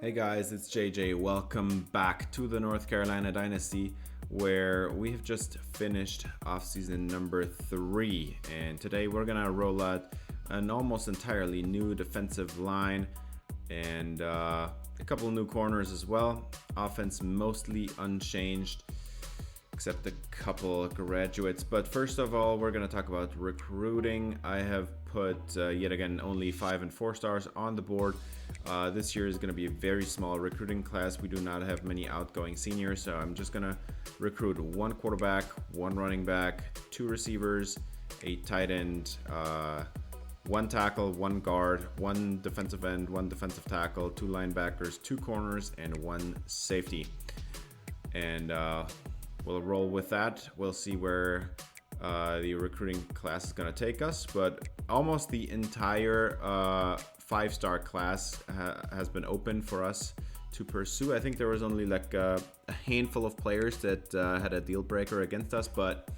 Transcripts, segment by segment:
Hey guys, it's JJ. Welcome back to the North Carolina Dynasty, where we have just finished off-season number 3. And today we're going to roll out an almost entirely new defensive line and a couple of new corners as well. Offense mostly unchanged, except a couple graduates. But first of all, we're going to talk about recruiting. I have put, yet again, only 5 and 4 stars on the board. This year is going to be a very small recruiting class. We do not have many outgoing seniors, so I'm just going to recruit 1 quarterback, 1 running back, 2 receivers, a tight end, 1 tackle, 1 guard, 1 defensive end, 1 defensive tackle, 2 linebackers, 2 corners, and 1 safety. And we'll roll with that. We'll see where the recruiting class is going to take us, but almost the entire 5-star class has been open for us to pursue. I think there was only like a handful of players that had a deal breaker against us, but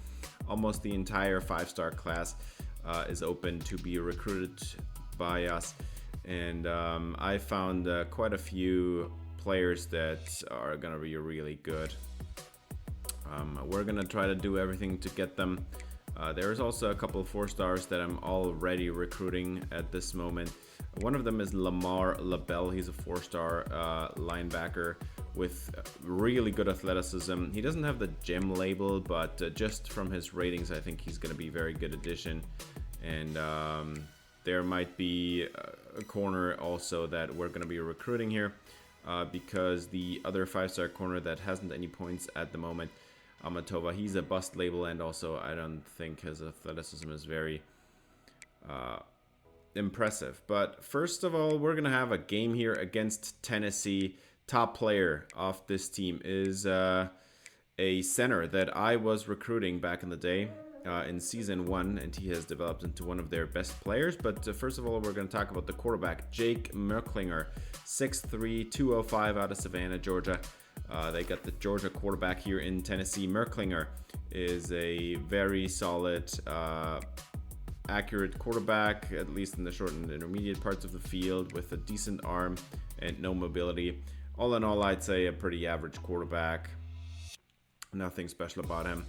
almost the entire 5-star class is open to be recruited by us. And I found quite a few players that are going to be really good. We're going to try to do everything to get them. There's also a couple of 4 stars that I'm already recruiting at this moment. One of them is Lamar LaBelle. He's a 4-star linebacker with really good athleticism. He doesn't have the gem label, but just from his ratings, I think he's going to be a very good addition. And there might be a corner also that we're going to be recruiting here because the other 5-star corner that hasn't any points at the moment, Amatova, he's a bust label, and also I don't think his athleticism is very impressive. But first of all, we're gonna have a game here against Tennessee. Top player of this team is a center that I was recruiting back in the day in season 1, and he has developed into one of their best players. But first of all, we're going to talk about the quarterback, Jake Merklinger, 6'3", 205 out of Savannah, Georgia. They got the Georgia quarterback here in Tennessee. Merklinger is a very solid, accurate quarterback, at least in the short and intermediate parts of the field, with a decent arm and no mobility. All in all, I'd say a pretty average quarterback. Nothing special about him.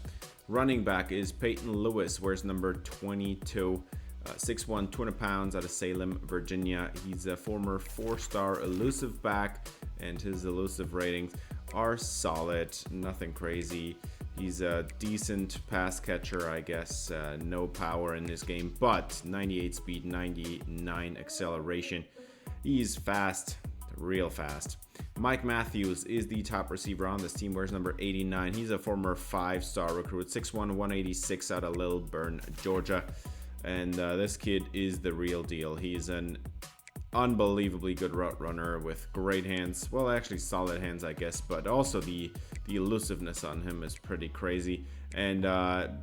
Running back is Peyton Lewis, wears number 22. 6'1", 200 pounds out of Salem, Virginia. He's a former 4-star elusive back, and his elusive ratings are solid, nothing crazy. He's a decent pass catcher, I guess. No power in this game, but 98 speed, 99 acceleration. He's fast, real fast. Mike Matthews is the top receiver on this team, wears number 89. He's a former 5-star recruit, 6'1", 186 out of Lilburn, Georgia. And this kid is the real deal. He's an unbelievably good route runner with great hands. Well, actually solid hands, I guess, but also the elusiveness on him is pretty crazy. And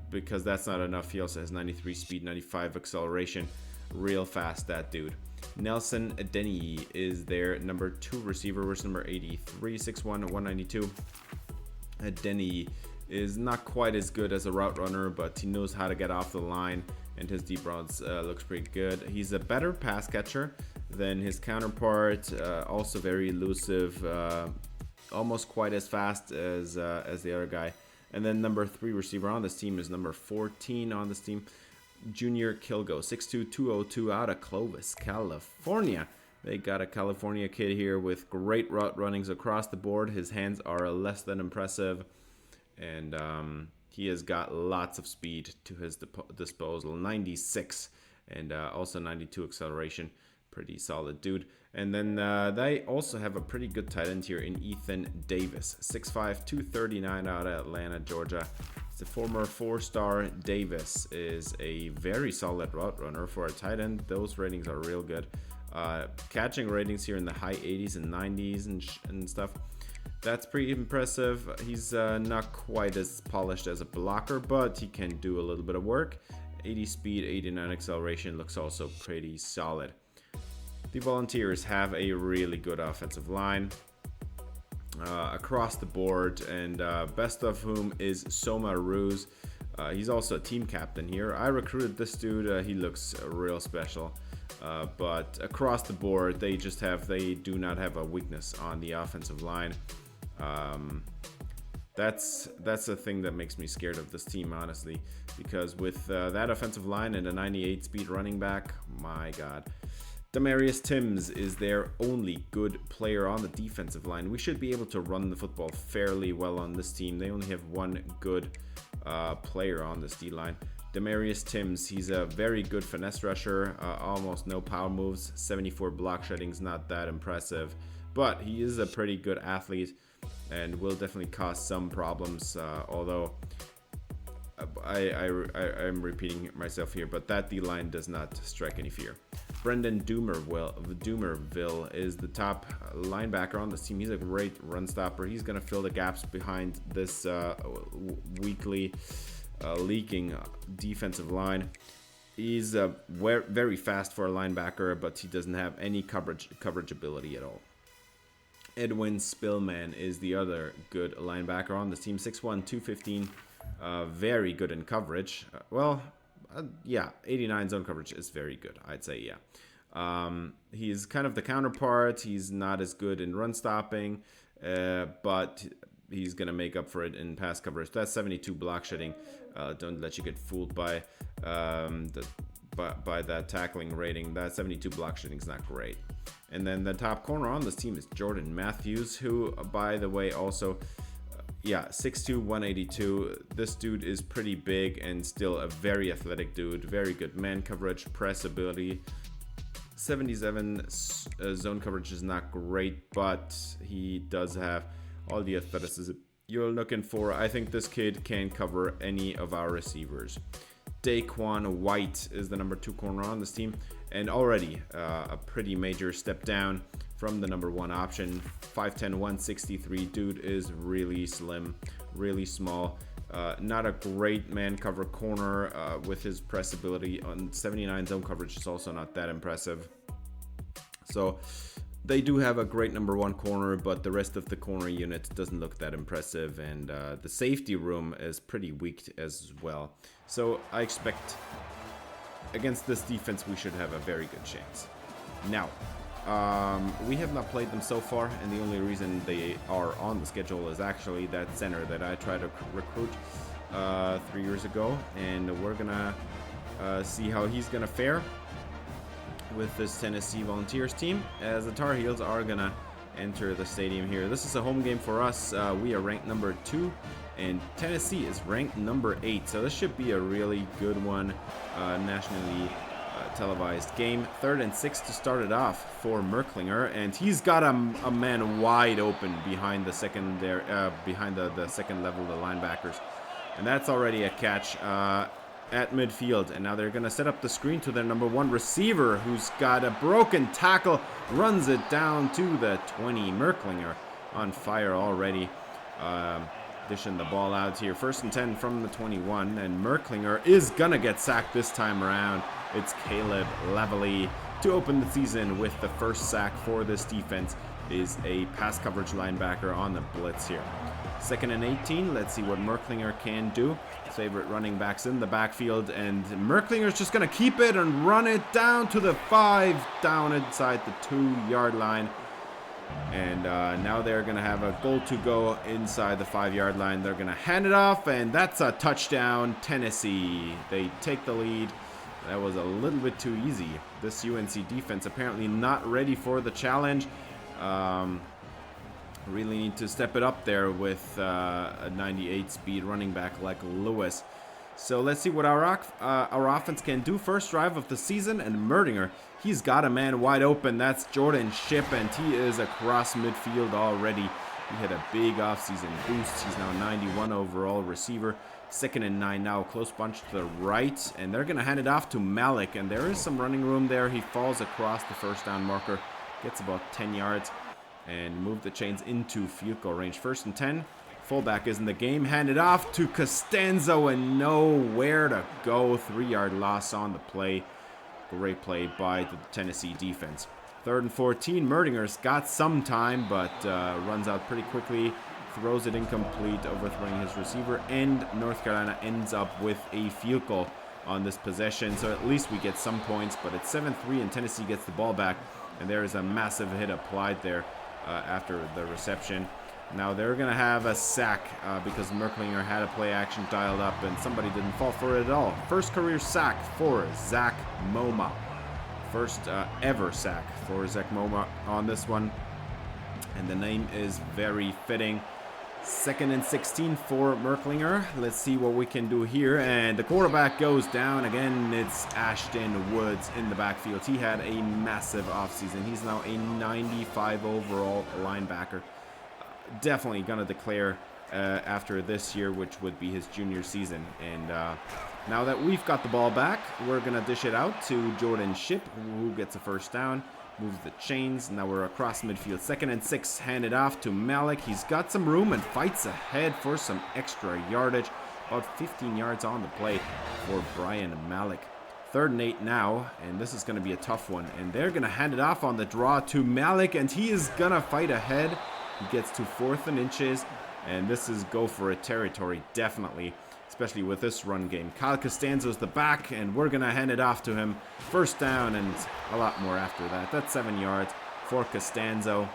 because that's not enough, he also has 93 speed, 95 acceleration. Real fast, that dude. Nelson Denny is their number 2 receiver, which is number 83, 6'1", 192. Denny is not quite as good as a route runner, but he knows how to get off the line, and his deep routes looks pretty good. He's a better pass catcher than his counterpart, also very elusive, almost quite as fast as the other guy. And then number 3 receiver on this team is number 14 on this team, Junior Kilgo, 6'2", 202 out of Clovis, California. They got a California kid here with great route runnings across the board. His hands are less than impressive, and he has got lots of speed to his disposal, 96 and also 92 acceleration. Pretty solid dude. And then they also have a pretty good tight end here in Ethan Davis, 6'5", 239 out of Atlanta, Georgia. It's a former 4-star. Davis is a very solid route runner for a tight end. Those ratings are real good. Catching ratings here in the high 80s and 90s and stuff. That's pretty impressive. He's not quite as polished as a blocker, but he can do a little bit of work. 80 speed, 89 acceleration looks also pretty solid. The Volunteers have a really good offensive line across the board, and best of whom is Soma Ruse. He's also a team captain here. I recruited this dude. He looks real special. But across the board, they do not have a weakness on the offensive line. That's the thing that makes me scared of this team, honestly, because with that offensive line and a 98 speed running back, my God. Demarius Timms is their only good player on the defensive line. We should be able to run the football fairly well on this team. They only have one good player on this D-line. Demarius Timms, he's a very good finesse rusher, almost no power moves, 74 block shedding's not that impressive, but he is a pretty good athlete and will definitely cause some problems, although I'm repeating myself here, but that D-line does not strike any fear. Brendan Doomerville is the top linebacker on this team. He's a great run stopper. He's going to fill the gaps behind this weakly leaking defensive line. He's very fast for a linebacker, but he doesn't have any coverage ability at all. Edwin Spillman is the other good linebacker on this team. 6'1", 215, very good in coverage. Yeah, 89 zone coverage is very good, I'd say, yeah. He's kind of the counterpart. He's not as good in run stopping, but he's going to make up for it in pass coverage. That's 72 block shedding. Don't let you get fooled by that tackling rating. That 72 block shedding is not great. And then the top corner on this team is Jordan Matthews, who, by the way, also... 6'2", 182. This dude is pretty big and still a very athletic dude. Very good man coverage, press ability. 77 zone coverage is not great, but he does have all the athleticism you're looking for. I think this kid can cover any of our receivers. Daquan White is the number 2 corner on this team, and already a pretty major step down from the number 1 option. 5'10", 163. Dude is really slim, really small. Not a great man cover corner with his press ability. On 79 zone coverage is also not that impressive. So they do have a great number 1 corner, but the rest of the corner unit doesn't look that impressive, and the safety room is pretty weak as well. So I expect against this defense we should have a very good chance. Now, we have not played them so far, and the only reason they are on the schedule is actually that center that I tried to recruit 3 years ago, and we're gonna see how he's gonna fare with this Tennessee Volunteers team, as the Tar Heels are gonna enter the stadium here. This is a home game for us. We are ranked number 2, and Tennessee is ranked number 8, so this should be a really good one, nationally televised game. 3rd and 6 to start it off for Merklinger, and he's got a man wide open behind the second there, behind the second level, the linebackers, and that's already a catch at midfield. And now they're going to set up the screen to their number 1 receiver, who's got a broken tackle, runs it down to the 20. Merklinger on fire already, dishing the ball out here. 1st and 10 from the 21, and Merklinger is going to get sacked this time around. It's Caleb Levely to open the season with the first sack for this defense. Is a pass coverage linebacker on the blitz here. 2nd and 18. Let's see what Merklinger can do. His favorite running backs in the backfield, and Merklinger's just going to keep it and run it down to the 5, down inside the 2-yard line. And now they're going to have a goal to go inside the 5-yard line. They're going to hand it off, and that's a touchdown, Tennessee. They take the lead. That was a little bit too easy. This UNC defense apparently not ready for the challenge. Really need to step it up there with a 98 speed running back like Lewis. So let's see what our offense can do. First drive of the season, and Merdinger, he's got a man wide open. That's Jordan Shipp, and he is across midfield already. He had a big offseason boost. He's now 91 overall receiver. 2nd and 9 now, close bunch to the right, and they're going to hand it off to Malik, and there is some running room there. He falls across the first down marker, gets about 10 yards, and move the chains into field goal range. 1st and 10, fullback is in the game, handed off to Costanzo, and nowhere to go. 3-yard loss on the play. Great play by the Tennessee defense. 3rd and 14, Merdinger's got some time, but runs out pretty quickly. Throws it incomplete, overthrowing his receiver, and North Carolina ends up with a field goal. on this possession, so at least we get some points. But it's 7-3 and Tennessee gets the ball back, and there is a massive hit applied there after the reception. Now they're going to have a sack because Merklinger had a play action dialed up and somebody didn't fall for it at all. First career sack for Zach Moma. First ever sack for Zach Moma on this one. And the name is very fitting. 2nd and 16 for Merklinger. Let's see what we can do here. And the quarterback goes down. Again, it's Ashton Woods in the backfield. He had a massive offseason. He's now a 95 overall linebacker. Definitely going to declare after this year, which would be his junior season. And now that we've got the ball back, we're going to dish it out to Jordan Shipp, who gets a first down. Moves the chains. Now we're across midfield. 2nd and 6. Handed off to Malik. He's got some room and fights ahead for some extra yardage. About 15 yards on the play for Brian Malik. 3rd and 8 now. And this is going to be a tough one. And they're going to hand it off on the draw to Malik. And he is going to fight ahead. He gets to 4th and inches. And this is go for it territory. Definitely. Especially with this run game. Kyle Costanzo's the back, and we're going to hand it off to him. First down, and a lot more after that. That's 7 yards for Costanzo.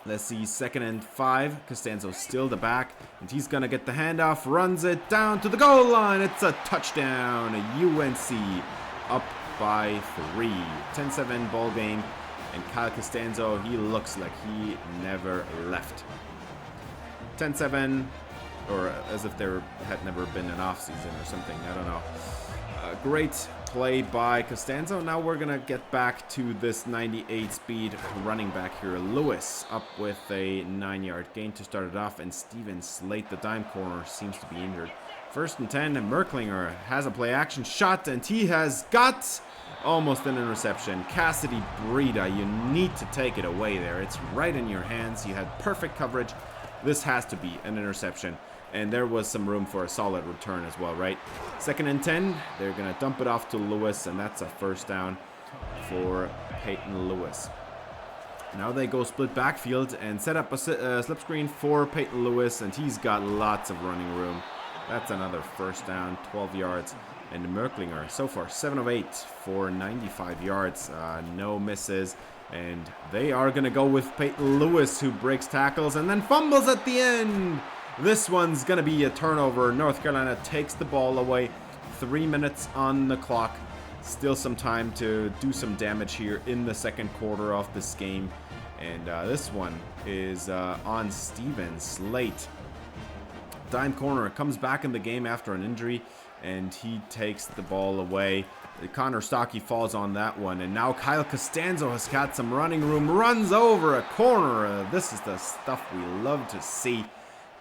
Let's see, 2nd and 5. Costanzo's still the back, and he's going to get the handoff. Runs it down to the goal line. It's a touchdown. UNC up by 3. 10-7 ball game, and Kyle Costanzo, he looks like he never left. 10-7. Or as if there had never been an off-season or something. I don't know. Great play by Costanzo. Now we're going to get back to this 98-speed running back here. Lewis up with a 9-yard gain to start it off. And Steven Slate, the dime corner, seems to be injured. 1st and 10. And Merklinger has a play-action shot. And he has got almost an interception. Cassidy Breida, you need to take it away there. It's right in your hands. You had perfect coverage. This has to be an interception. And there was some room for a solid return as well, right? 2nd and 10. They're going to dump it off to Lewis, and that's a first down for Peyton Lewis. Now they go split backfield and set up a slip screen for Peyton Lewis, and he's got lots of running room. That's another first down, 12 yards. And Merklinger, so far, 7 of 8 for 95 yards. No misses. And they are going to go with Peyton Lewis, who breaks tackles and then fumbles at the end. This one's going to be a turnover. North Carolina takes the ball away. 3 minutes on the clock. Still some time to do some damage here in the second quarter of this game. And this one is on Steven Slate. Dime corner comes back in the game after an injury, and he takes the ball away. Connor Stockey falls on that one, and now Kyle Costanzo has got some running room, runs over a corner. This is the stuff we love to see.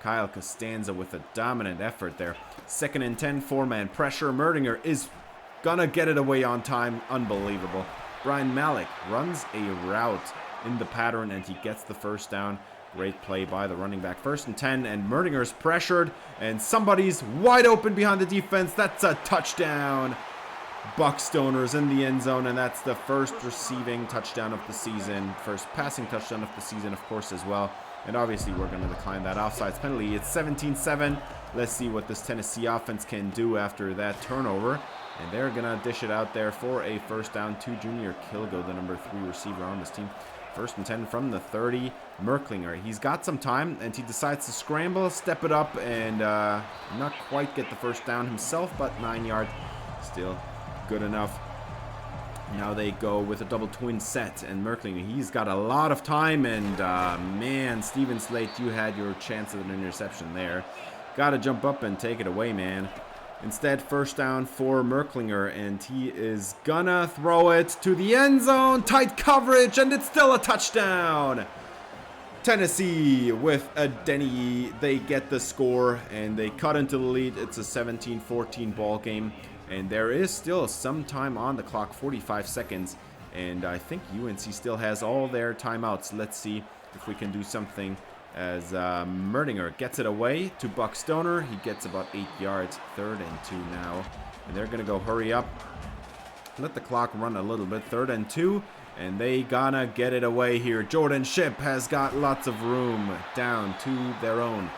Kyle Costanzo with a dominant effort there. 2nd and 10, 4-man pressure. Merdinger is gonna get it away on time. Unbelievable. Brian Malik runs a route in the pattern, and he gets the first down. Great play by the running back. 1st and 10, and Merdinger's pressured, and somebody's wide open behind the defense. That's a touchdown. Buck Stoner's in the end zone, and that's the first receiving touchdown of the season. First passing touchdown of the season, of course, as well. And obviously, we're going to decline that offsides penalty. It's 17-7. Let's see what this Tennessee offense can do after that turnover. And they're going to dish it out there for a first down to Junior Kilgo, the number 3 receiver on this team. 1st and 10 from the 30. Merklinger, he's got some time, and he decides to scramble, step it up, and not quite get the first down himself, but 9 yards. Still good enough. Now they go with a double twin set, and Merklinger, he's got a lot of time, and man, Steven Slate, you had your chance at an interception there. Got to jump up and take it away, man. Instead, first down for Merklinger, and he is gonna throw it to the end zone. Tight coverage, and it's still a touchdown. Tennessee with a Denny, they get the score, and they cut into the lead. It's a 17-14 ball game. And there is still some time on the clock, 45 seconds. And I think UNC still has all their timeouts. Let's see if we can do something as Merdinger gets it away to Buck Stoner. He gets about 8 yards, 3rd and 2 now. And they're going to go hurry up. Let the clock run a little bit, 3rd and 2. And they gonna get it away here. Jordan Shipp has got lots of room down to their own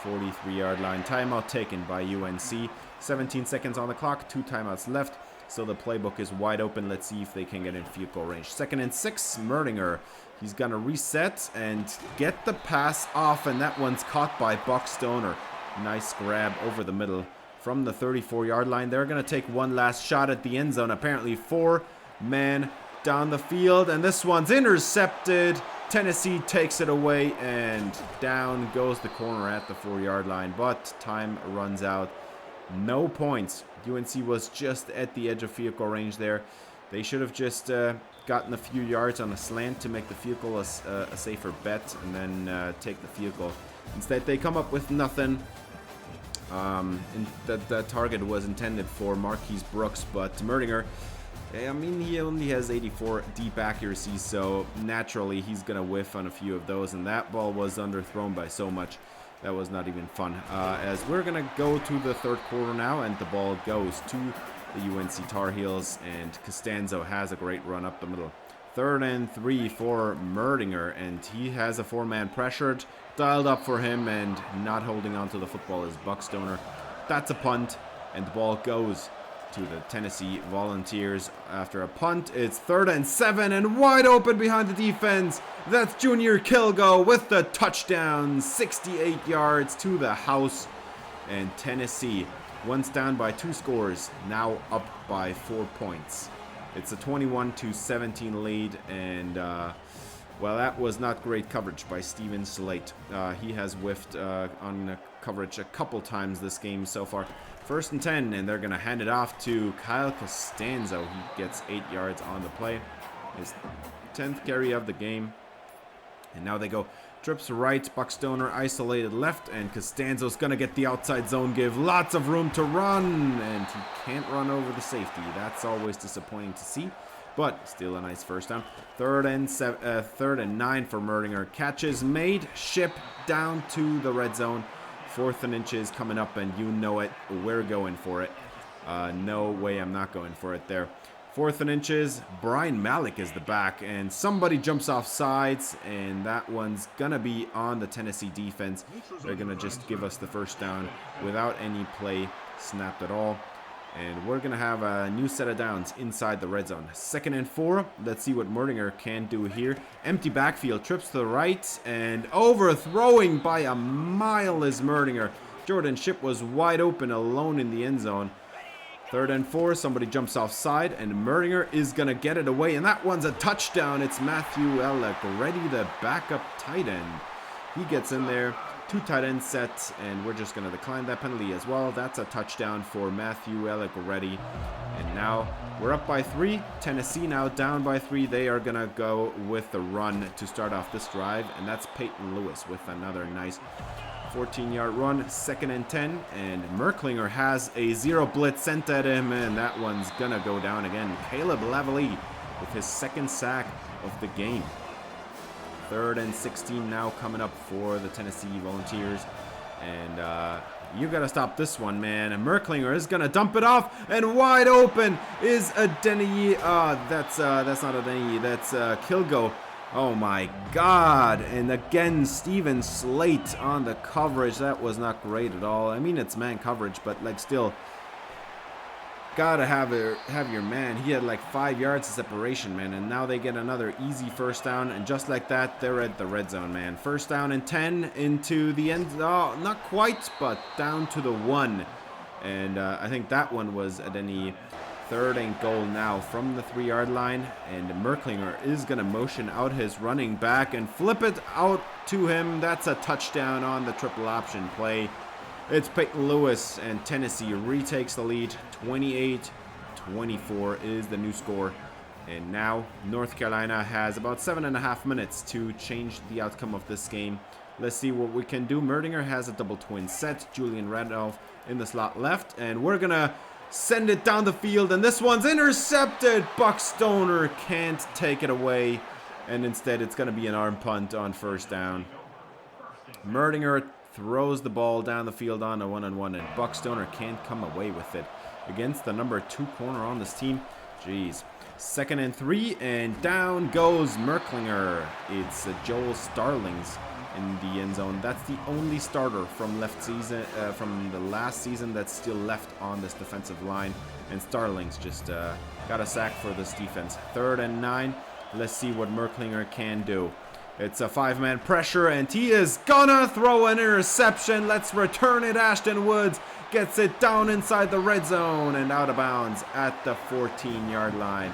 43-yard line. Timeout taken by UNC. 17 seconds on the clock, 2 timeouts left. So the playbook is wide open. Let's see if they can get in field goal range. 2nd and 6, Merdinger. He's going to reset and get the pass off, and that one's caught by Buck Stoner. Nice grab over the middle from the 34-yard line. They're going to take one last shot at the end zone. Apparently 4 men down the field, and this one's intercepted. Tennessee takes it away, and down goes the corner at the 4-yard line, but time runs out. No points. UNC was just at the edge of field goal range there. They should have just gotten a few yards on a slant to make the field goal a safer bet, and then take the field goal. Instead, they come up with nothing. That target was intended for Marquise Brooks, but Merdinger, I mean, he only has 84 deep accuracy, so naturally he's going to whiff on a few of those, and that ball was underthrown by so much. That was not even fun. As we're going to go to the 3rd quarter now, and the ball goes to the UNC Tar Heels, and Costanzo has a great run up the middle. 3rd and 3 for Merdinger, and he has a 4-man pressured, dialed up for him, and not holding on to the football is Buck Stoner. That's a punt, and the ball goes to the Tennessee Volunteers. After a punt, it's 3rd and 7, and wide open behind the defense. That's Junior Kilgo with the touchdown, 68 yards to the house. And Tennessee, once down by 2 scores, now up by 4 points. It's a 21-17 lead, and well, that was not great coverage by Steven Slate. He has whiffed on coverage a couple times this game so far. 1st and 10, and they're going to hand it off to Kyle Costanzo. He gets 8 yards on the play. His 10th carry of the game. And now they go trips right, Buck Stoner isolated left, and Costanzo's going to get the outside zone give. Lots of room to run, and he can't run over the safety. That's always disappointing to see, but still a nice first down. 3rd and 9 for Merdinger. Catches made, ship down to the red zone. 4th and inches coming up, and you know it. We're going for it. No way I'm not going for it there. 4th and inches. Brian Malik is the back, and somebody jumps off sides, and that one's going to be on the Tennessee defense. They're going to just give us the first down without any play snapped at all. And we're going to have a new set of downs inside the red zone. 2nd and 4. Let's see what Merdinger can do here. Empty backfield, trips to the right, and overthrowing by a mile is Merdinger. Jordan Shipp was wide open, alone in the end zone. 3rd and 4. Somebody jumps offside, and Merdinger is going to get it away, and that one's a touchdown. It's Matthew Ellick, ready, the backup tight end. He gets in there. 2 tight end sets, and we're just going to decline that penalty as well. That's a touchdown for Matthew Ellick already. And now we're up by 3. Tennessee now down by 3. They are going to go with the run to start off this drive, and that's Peyton Lewis with another nice 14-yard run. 2nd and 10, and Merklinger has a 0 blitz sent at him, and that one's going to go down again. Caleb Lavalley with his 2nd sack of the game. 3rd and 16 now coming up for the Tennessee Volunteers. And you got to stop this one, man. And Merklinger is going to dump it off. And wide open is Adeniyi. That's not Adeniyi. That's Kilgo. Oh, my God. And again, Steven Slate on the coverage. That was not great at all. I mean, it's man coverage, but, like, still, gotta have your man. He had like 5 yards of separation, man, and now they get another easy first down, and just like that, they're at the red zone, man. 1st down and 10 into the end. Oh, not quite, but down to the 1. And I think that one was Adeniyi. 3rd and goal now from the 3-yard line, and Merklinger is going to motion out his running back and flip it out to him. That's a touchdown on the triple option play. It's Peyton Lewis, and Tennessee retakes the lead. 28-24 is the new score. And now North Carolina has about 7.5 minutes to change the outcome of this game. Let's see what we can do. Merdinger has a double twin set. Julian Randolph in the slot left, and we're going to send it down the field, and this one's intercepted. Buck Stoner can't take it away, and instead it's going to be an arm punt on 1st down. Merdinger throws the ball down the field on a 1-on-1, and Buck Stoner can't come away with it against the number 2 corner on this team. Jeez. 2nd and 3, and down goes Merklinger. It's Joel Starling's in the end zone. That's the only starter from from the last season that's still left on this defensive line. And Starling's just got a sack for this defense. 3rd and 9. Let's see what Merklinger can do. It's a 5-man pressure, and he is gonna throw an interception. Let's return it. Ashton Woods gets it down inside the red zone and out of bounds at the 14-yard line.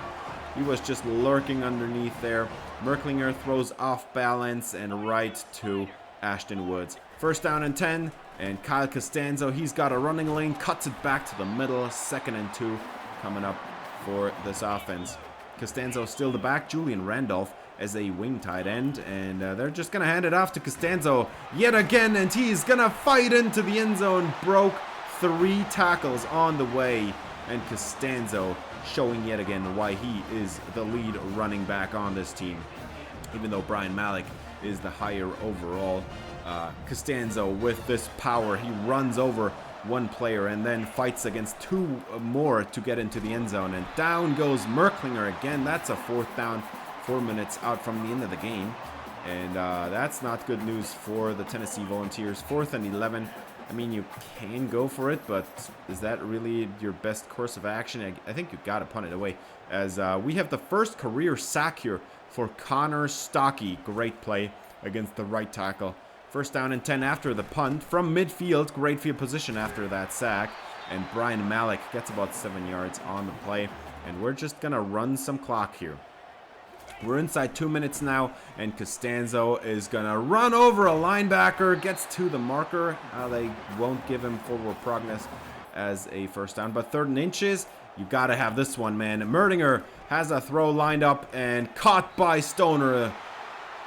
He was just lurking underneath there. Merklinger throws off balance and right to Ashton Woods. 1st down and 10, and Kyle Costanzo, he's got a running lane, cuts it back to the middle. 2nd and 2 coming up for this offense. Costanzo still the back. Julian Randolph as a wing tight end, and they're just gonna hand it off to Costanzo yet again, and he's gonna fight into the end zone. Broke 3 tackles on the way, and Costanzo showing yet again why he is the lead running back on this team. Even though Brian Malik is the higher overall, Costanzo with this power, he runs over one player and then fights against 2 more to get into the end zone, and down goes Merklinger again. That's a 4th down, 4 minutes out from the end of the game, and that's not good news for the Tennessee Volunteers. 4th and 11. I mean, you can go for it, but is that really your best course of action? I think you got to punt it away, as we have the first career sack here for Connor Stockey. Great play against the right tackle. 1st down and 10 after the punt from midfield. Great field position after that sack, and Brian Malik gets about 7 yards on the play, and we're just gonna run some clock here. We're inside 2 minutes now, and Costanzo is gonna run over a linebacker, gets to the marker. They won't give him forward progress as a 1st down, but 3rd and inches, you gotta have this one, man. Merdinger has a throw lined up and caught by Stoner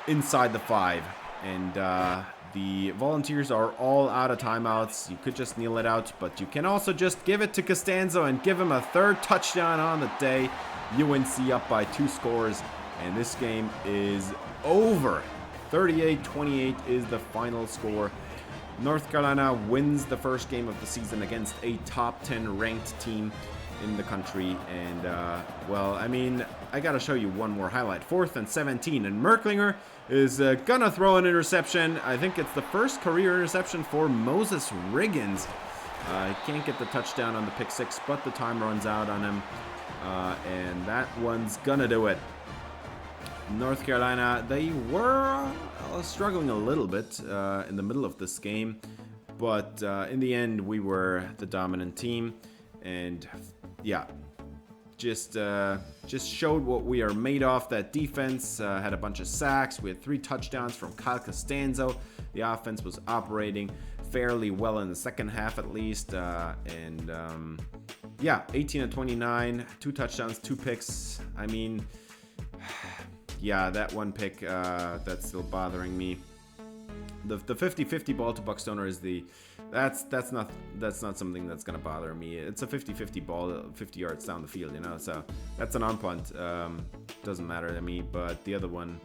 inside the 5. And the Volunteers are all out of timeouts. You could just kneel it out, but you can also just give it to Costanzo and give him a 3rd touchdown on the day. UNC up by 2 scores. And this game is over. 38-28 is the final score. North Carolina wins the first game of the season against a top 10 ranked team in the country. And, well, I mean, I got to show you one more highlight. 4th and 17. And Merklinger is going to throw an interception. I think it's the first career interception for Moses Riggins. He can't get the touchdown on the pick 6, but the time runs out on him. And that one's going to do it. North Carolina, they were struggling a little bit in the middle of this game, but in the end, we were the dominant team, and yeah, just showed what we are made of. That defense had a bunch of sacks. We had 3 touchdowns from Kyle Costanzo. The offense was operating fairly well in the second half, at least, and yeah, 18-29, 2 touchdowns, 2 picks. I mean, yeah, that one pick, that's still bothering me. The 50-50 ball to Buck Stoner is that's not something that's gonna bother me. It's a 50-50 ball, 50 yards down the field, you know. So that's an on punt. Doesn't matter to me. But the other one,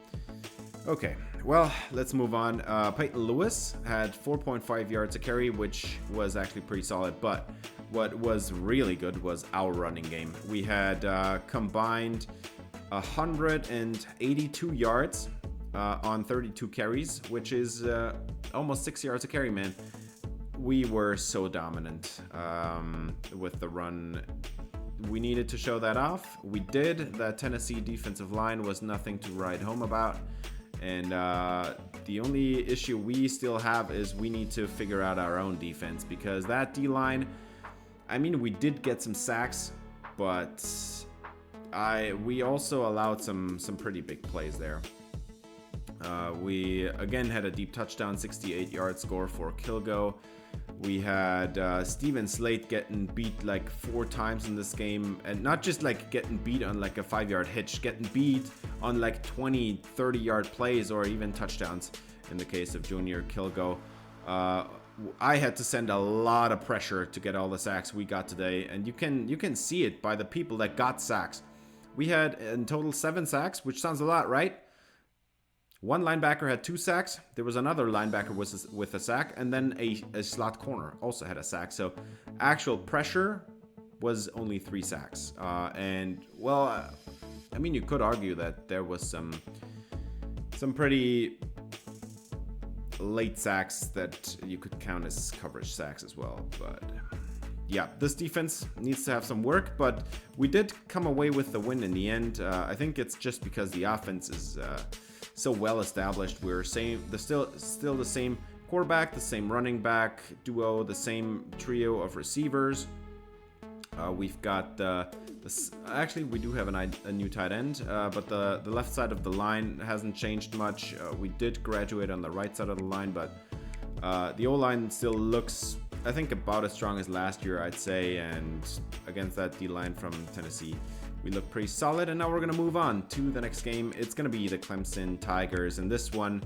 okay. Well, let's move on. Peyton Lewis had 4.5 yards a carry, which was actually pretty solid. But what was really good was our running game. We had combined 182 yards on 32 carries, which is almost 6 yards a carry, man. We were so dominant with the run. We needed to show that off. We did. The Tennessee defensive line was nothing to write home about. And the only issue we still have is we need to figure out our own defense, because that D-line, I mean, we did get some sacks, but we also allowed some pretty big plays there. We again had a deep touchdown, 68-yard score for Kilgo. We had Steven Slate getting beat like 4 times in this game, and not just like getting beat on like a 5-yard hitch, getting beat on like 20, 30-yard plays or even touchdowns in the case of Junior Kilgo. I had to send a lot of pressure to get all the sacks we got today, and you can see it by the people that got sacks. We had in total 7 sacks, which sounds a lot, right? One linebacker had 2 sacks. There was another linebacker with a sack, and then a slot corner also had a sack. So actual pressure was only 3 sacks. And well, I mean, you could argue that there was some pretty late sacks that you could count as coverage sacks as well. But yeah, this defense needs to have some work, but we did come away with the win in the end. I think it's just because the offense is so well established. We're still the same quarterback, the same running back duo, the same trio of receivers. We've got actually we do have a new tight end, but the left side of the line hasn't changed much. We did graduate on the right side of the line, but the O-line still looks, I think, about as strong as last year, I'd say. And against that D-line from Tennessee, we look pretty solid. And now we're gonna move on to the next game. It's gonna be the Clemson Tigers, and this one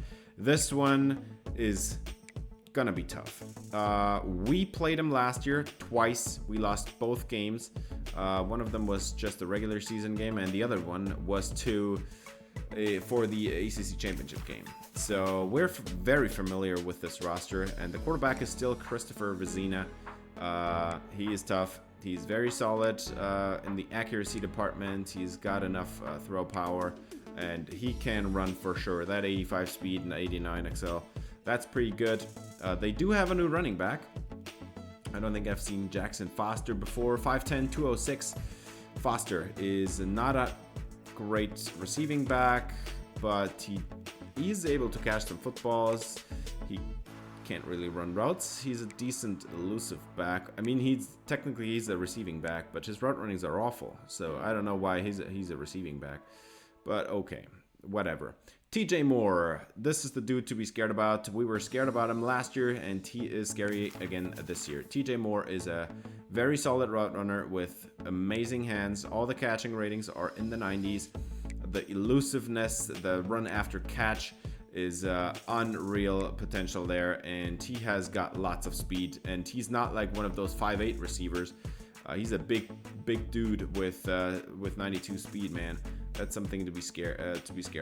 is gonna be tough. We played them last year twice. We lost both games. One of them was just a regular season game, and the other one was for the ACC championship game. So we're very familiar with this roster, and the quarterback is still Christopher Vezina. He is tough. He's very solid in the accuracy department. He's got enough throw power, and he can run for sure. That 85 speed and 89 XL, that's pretty good. They do have a new running back. I don't think I've seen Jackson Foster before. 5'10", 206. Foster is not a great receiving back, but he's able to catch some footballs. He can't really run routes. He's a decent elusive back. I mean, he's a receiving back, but his route runnings are awful. So I don't know why he's a receiving back, but okay, whatever. TJ Moore, this is the dude to be scared about. We were scared about him last year, and he is scary again this year. TJ Moore is a very solid route runner with amazing hands. All the catching ratings are in the 90s. The elusiveness, the run after catch is unreal potential there, and he has got lots of speed, and he's not like one of those 5'8" receivers. He's a big dude with 92 speed, man. That's something to be scared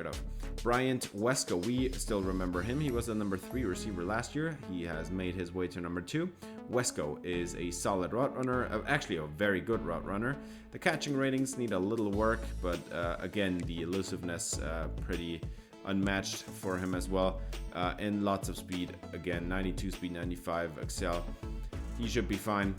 of. Bryant Wesko, we still remember him. He was the number 3 receiver last year. He has made his way to number 2. Wesko is a solid route runner, actually a very good route runner. The catching ratings need a little work, but again, the elusiveness pretty unmatched for him as well, and lots of speed. Again, 92 speed, 95 XL. He should be fine.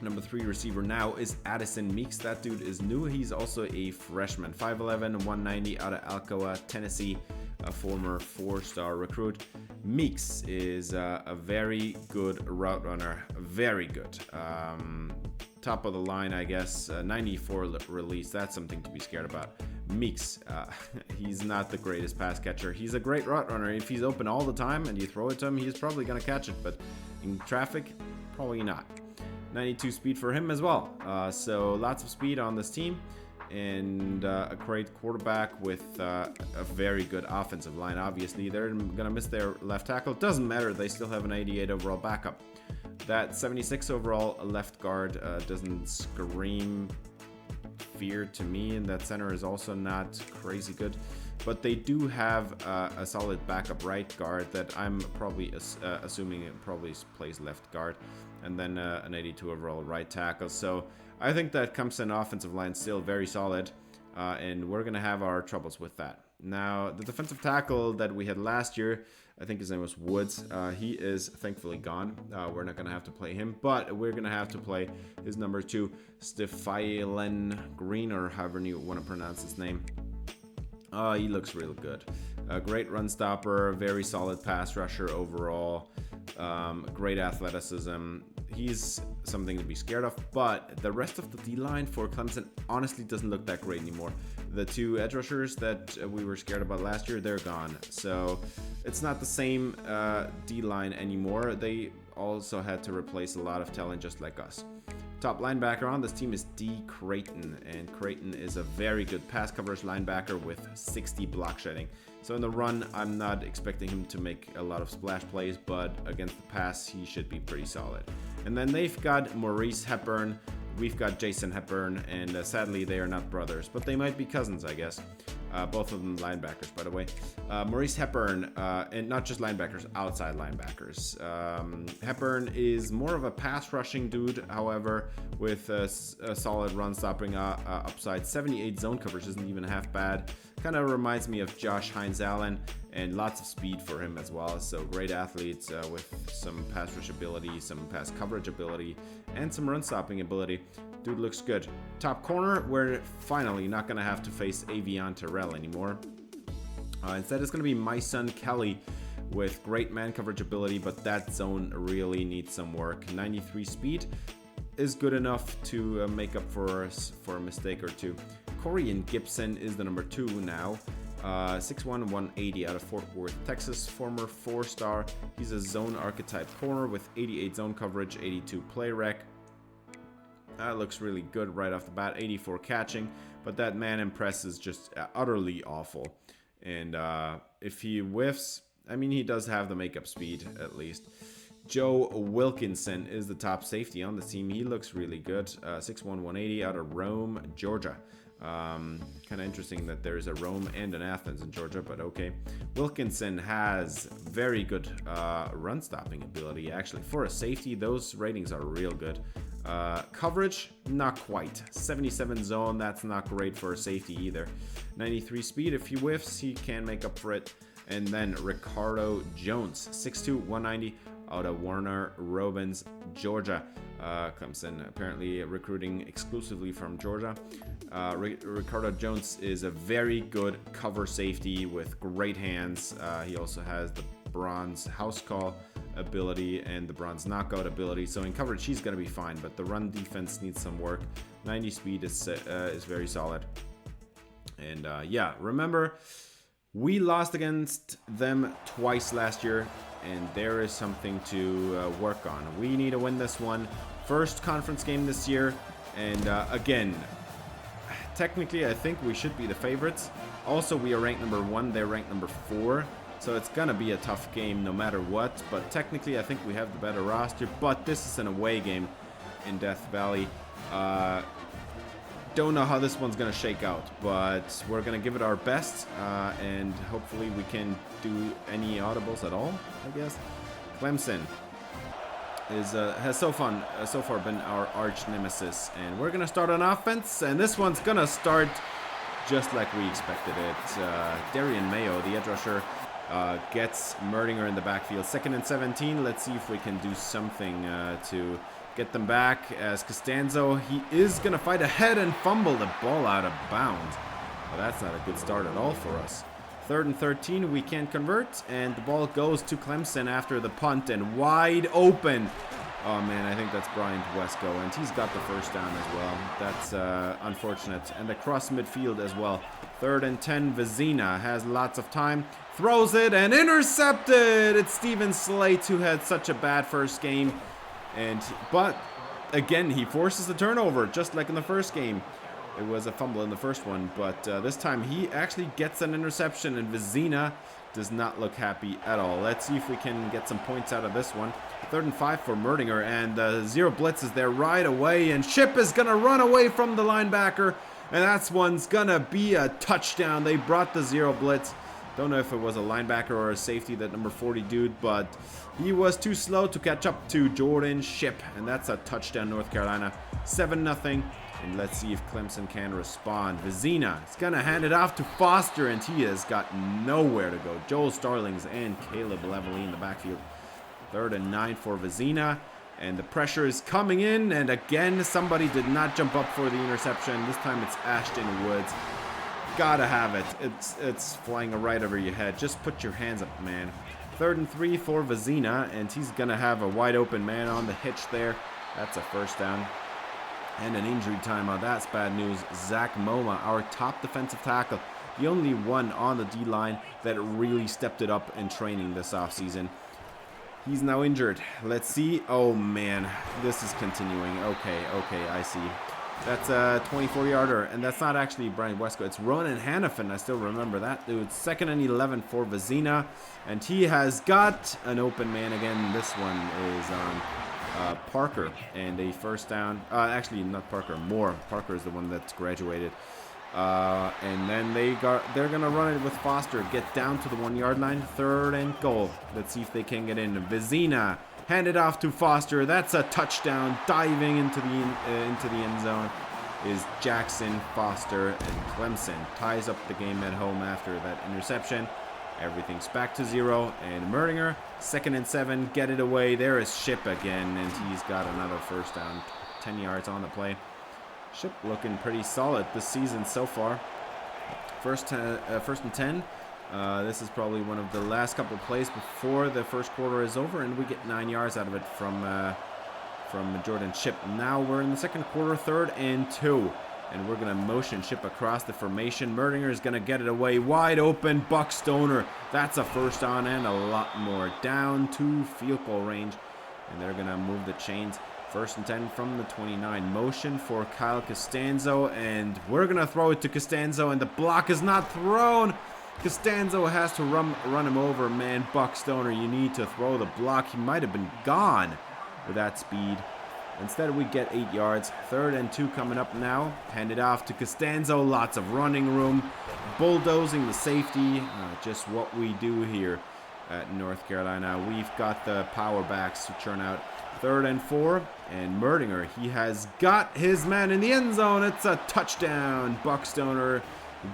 Number 3 receiver now is Addison Meeks. That dude is new. He's also a freshman. 5'11", 190 out of Alcoa, Tennessee, a former 4-star recruit. Meeks is a very good route runner. Very good. Top of the line, I guess. 94 release. That's something to be scared about. Meeks, he's not the greatest pass catcher. He's a great route runner. If he's open all the time and you throw it to him, he's probably going to catch it. But in traffic, probably not. 92 speed for him as well. So lots of speed on this team, and a great quarterback with a very good offensive line. Obviously, they're gonna miss their left tackle. Doesn't matter. They still have an 88 overall backup. That 76 overall left guard doesn't scream fear to me, and that center is also not crazy good. But they do have a solid backup right guard that I'm probably assuming it probably plays left guard, and then an 82 overall right tackle. So I think that Clemson offensive line is still very solid, and we're going to have our troubles with that. Now, the defensive tackle that we had last year, I think his name was Woods. He is thankfully gone. We're not going to have to play him, but we're going to have to play his number 2, Stephylen Green, or however you want to pronounce his name. He looks real good. A great run stopper, very solid pass rusher overall, great athleticism. He's something to be scared of, but the rest of the D-line for Clemson honestly doesn't look that great anymore. The 2 edge rushers that we were scared about last year, they're gone. So it's not the same D-line anymore. They also had to replace a lot of talent just like us. Top linebacker on this team is D. Creighton, and Creighton is a very good pass coverage linebacker with 60 block shedding. So in the run, I'm not expecting him to make a lot of splash plays, but against the pass, he should be pretty solid. And then they've got Maurice Hepburn, we've got Jason Hepburn, and sadly they are not brothers, but they might be cousins, I guess. Both of them linebackers, by the way. Maurice Hepburn, and not just linebackers, outside linebackers. Hepburn is more of a pass rushing dude, however, with a solid run stopping upside. 78 zone coverage isn't even half bad. Kind of reminds me of Josh Hines-Allen, and lots of speed for him as well. So great athletes with some pass rush ability, some pass coverage ability, and some run stopping ability. Dude looks good. Top corner, we're finally not going to have to face Avion Terrell anymore. Instead, it's going to be my son Kelly with great man coverage ability, but that zone really needs some work. 93 speed is good enough to make up for a mistake or two. Corian Gibson is the number 2 now. 6'1", 180 out of Fort Worth, Texas, former 4-star. He's a zone archetype corner with 88 zone coverage, 82 play rec. That looks really good right off the bat. 84 catching, but that man in press is just utterly awful. And if he whiffs, I mean, he does have the makeup speed at least. Joe Wilkinson is the top safety on the team. He looks really good. 6'1", 180 out of Rome, Georgia. Kind of interesting that there's a Rome and an Athens in Georgia, but okay. Wilkinson has very good run stopping ability. Actually, for a safety, those ratings are real good. Coverage, not quite. 77 zone, that's not great for a safety either. 93 speed, if he whiffs, he can make up for it. And then Ricardo Jones, 6'2", 190 out of Warner Robins, Georgia. Clemson apparently recruiting exclusively from Georgia. Ricardo Jones is a very good cover safety with great hands. He also has the bronze house call ability and the bronze knockout ability. So in coverage, he's going to be fine, but the run defense needs some work. 90 speed is very solid. And yeah, remember, we lost against them twice last year, and there is something to work on. We need to win this one. First conference game this year, and again, technically I think we should be the favorites. Also, we are ranked number 1, they're ranked number 4, so it's gonna be a tough game no matter what, but technically I think we have the better roster. But this is an away game in Death Valley. Don't know how this one's gonna shake out, but we're gonna give it our best, and hopefully we can do any audibles at all, I guess. Clemson has so far been our arch nemesis, and we're gonna start on offense, and this one's gonna start just like we expected it. Darian Mayo, the edge rusher, gets Merdinger in the backfield. 2nd and 17. Let's see if we can do something to get them back. As Costanzo, he is gonna fight ahead and fumble the ball out of bounds. Well, that's not a good start at all for us. 3rd and 13, we can't convert, and the ball goes to Clemson after the punt, and wide open. Oh man, I think that's Brian Wesco, and he's got the first down as well. That's unfortunate. And across midfield as well. 3rd and 10, Vizina has lots of time, throws it, and intercepted! It's Steven Slate, who had such a bad first game. But again, he forces the turnover, just like in the first game. It was a fumble in the first one, but this time he actually gets an interception, and Vizina does not look happy at all. Let's see if we can get some points out of this one. 3rd and 5 for Merdinger, and zero blitz is there right away, and Ship is going to run away from the linebacker, and that's one's going to be a touchdown. They brought the zero blitz. Don't know if it was a linebacker or a safety, that number 40 dude, but he was too slow to catch up to Jordan Ship, and that's a touchdown, North Carolina. 7-0. And let's see if Clemson can respond. Vizina is going to hand it off to Foster, and he has got nowhere to go. Joel Starlings and Caleb Levely in the backfield. 3rd and 9 for Vizina. And the pressure is coming in, and again, somebody did not jump up for the interception. This time it's Ashton Woods. Gotta have it. It's flying right over your head. Just put your hands up, man. 3rd and 3 for Vizina, and he's going to have a wide open man on the hitch there. That's a first down. And an injury timeout. That's bad news. Zach Moma, our top defensive tackle, the only one on the D-line that really stepped it up in training this offseason. He's now injured. Let's see. Oh, man. This is continuing. Okay, I see. That's a 24-yarder, and that's not actually Brian Wesco. It's Ronan Hannafin. I still remember that dude. 2nd and 11 for Vizina, and he has got an open man again. This one is on Parker, and a first down. Actually, not Parker, Moore. Parker is the one that's graduated. And then they're gonna run it with Foster. Get down to the 1-yard line. 3rd and goal. Let's see if they can get in. Vezina handed off to Foster. That's a touchdown. Diving into the end zone is Jackson Foster, and Clemson ties up the game at home after that interception. Everything's back to 0, and Merdinger, 2nd and 7, get it away. There is Ship again, and he's got another first down, 10 yards on the play. Ship looking pretty solid this season so far. First and 10. This is probably one of the last couple of plays before the first quarter is over, and we get 9 yards out of it from Jordan Ship. Now we're in the second quarter, 3rd and 2. And we're going to motion Ship across the formation. Merdinger is going to get it away. Wide open, Buck Stoner. That's a first down and a lot more. Down to field goal range. And they're going to move the chains. 1st and 10 from the 29. Motion for Kyle Costanzo. And we're going to throw it to Costanzo. And the block is not thrown. Costanzo has to run him over. Man, Buck Stoner, you need to throw the block. He might have been gone with that speed. Instead, we get 8 yards. 3rd and 2 coming up now. Handed off to Costanzo. Lots of running room. Bulldozing the safety. Just what we do here at North Carolina. We've got the power backs to churn out. 3rd and 4. And Merdinger, he has got his man in the end zone. It's a touchdown. Buck Stoner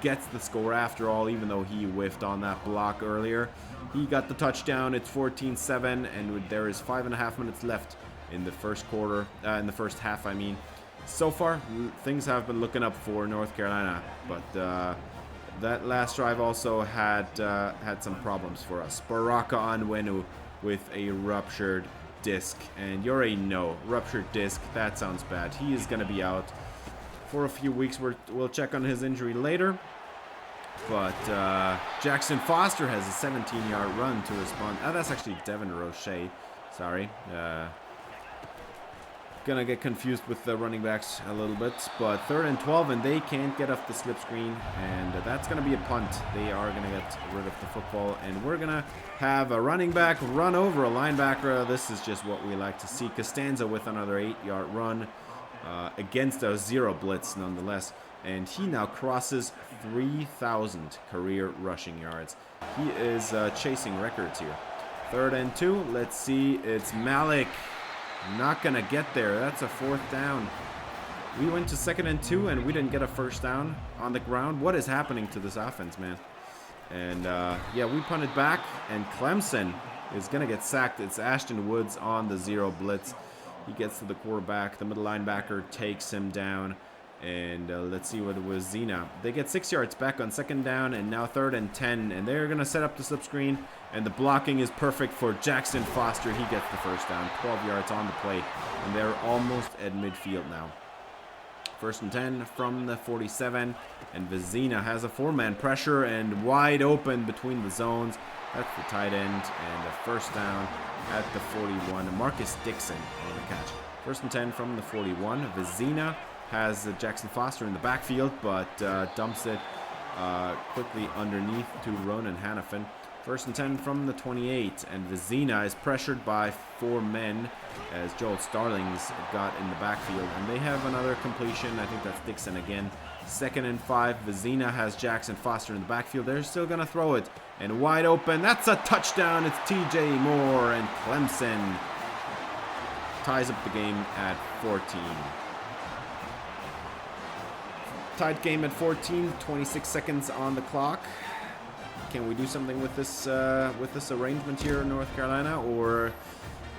gets the score after all, even though he whiffed on that block earlier. He got the touchdown. It's 14-7, and there is 5.5 minutes left in the first quarter, in the first half, I mean. So far, things have been looking up for North Carolina, but that last drive also had some problems for us. Baraka Onwenu with a ruptured disc, and you already know, ruptured disc, that sounds bad. He is going to be out for a few weeks. We'll check on his injury later. But Jackson Foster has a 17-yard run to respond. That's actually Devin Roche. Sorry. Gonna get confused with the running backs a little bit. But 3rd and 12, and they can't get off the slip screen. And that's gonna be a punt. They are gonna get rid of the football. And we're gonna have a running back run over a linebacker. This is just what we like to see. Costanza with another 8-yard run against a 0 blitz nonetheless. And he now crosses 3,000 career rushing yards. He is chasing records here. 3rd and 2. Let's see. It's Malik. Not going to get there. That's a 4th down. We went to 2nd and 2, and we didn't get a first down on the ground. What is happening to this offense, man? And, yeah, we punted back, and Clemson is going to get sacked. It's Ashton Woods on the 0 blitz. He gets to the quarterback. The middle linebacker takes him down. And let's see what it was. Zena. They get 6 yards back on 2nd down, and now 3rd and 10. And they're going to set up the slip screen. And the blocking is perfect for Jackson Foster. He gets the first down. 12 yards on the play. And they're almost at midfield now. 1st and 10 from the 47. And Vezina has a 4-man pressure and wide open between the zones. That's the tight end. And a first down at the 41. Marcus Dixon on the catch. 1st and 10 from the 41. Vezina has Jackson Foster in the backfield, but dumps it quickly underneath to Ronan Hannafin. 1st and 10 from the 28, and Vezina is pressured by 4 men as Joel Starling's got in the backfield, and they have another completion. I think that's Dixon again. 2nd and 5. Vezina has Jackson Foster in the backfield. They're still going to throw it, and wide open. That's a touchdown. It's TJ Moore, and Clemson ties up the game at 14. Tied game at 14, 26 seconds on the clock. Can we do something with this arrangement here in North Carolina, or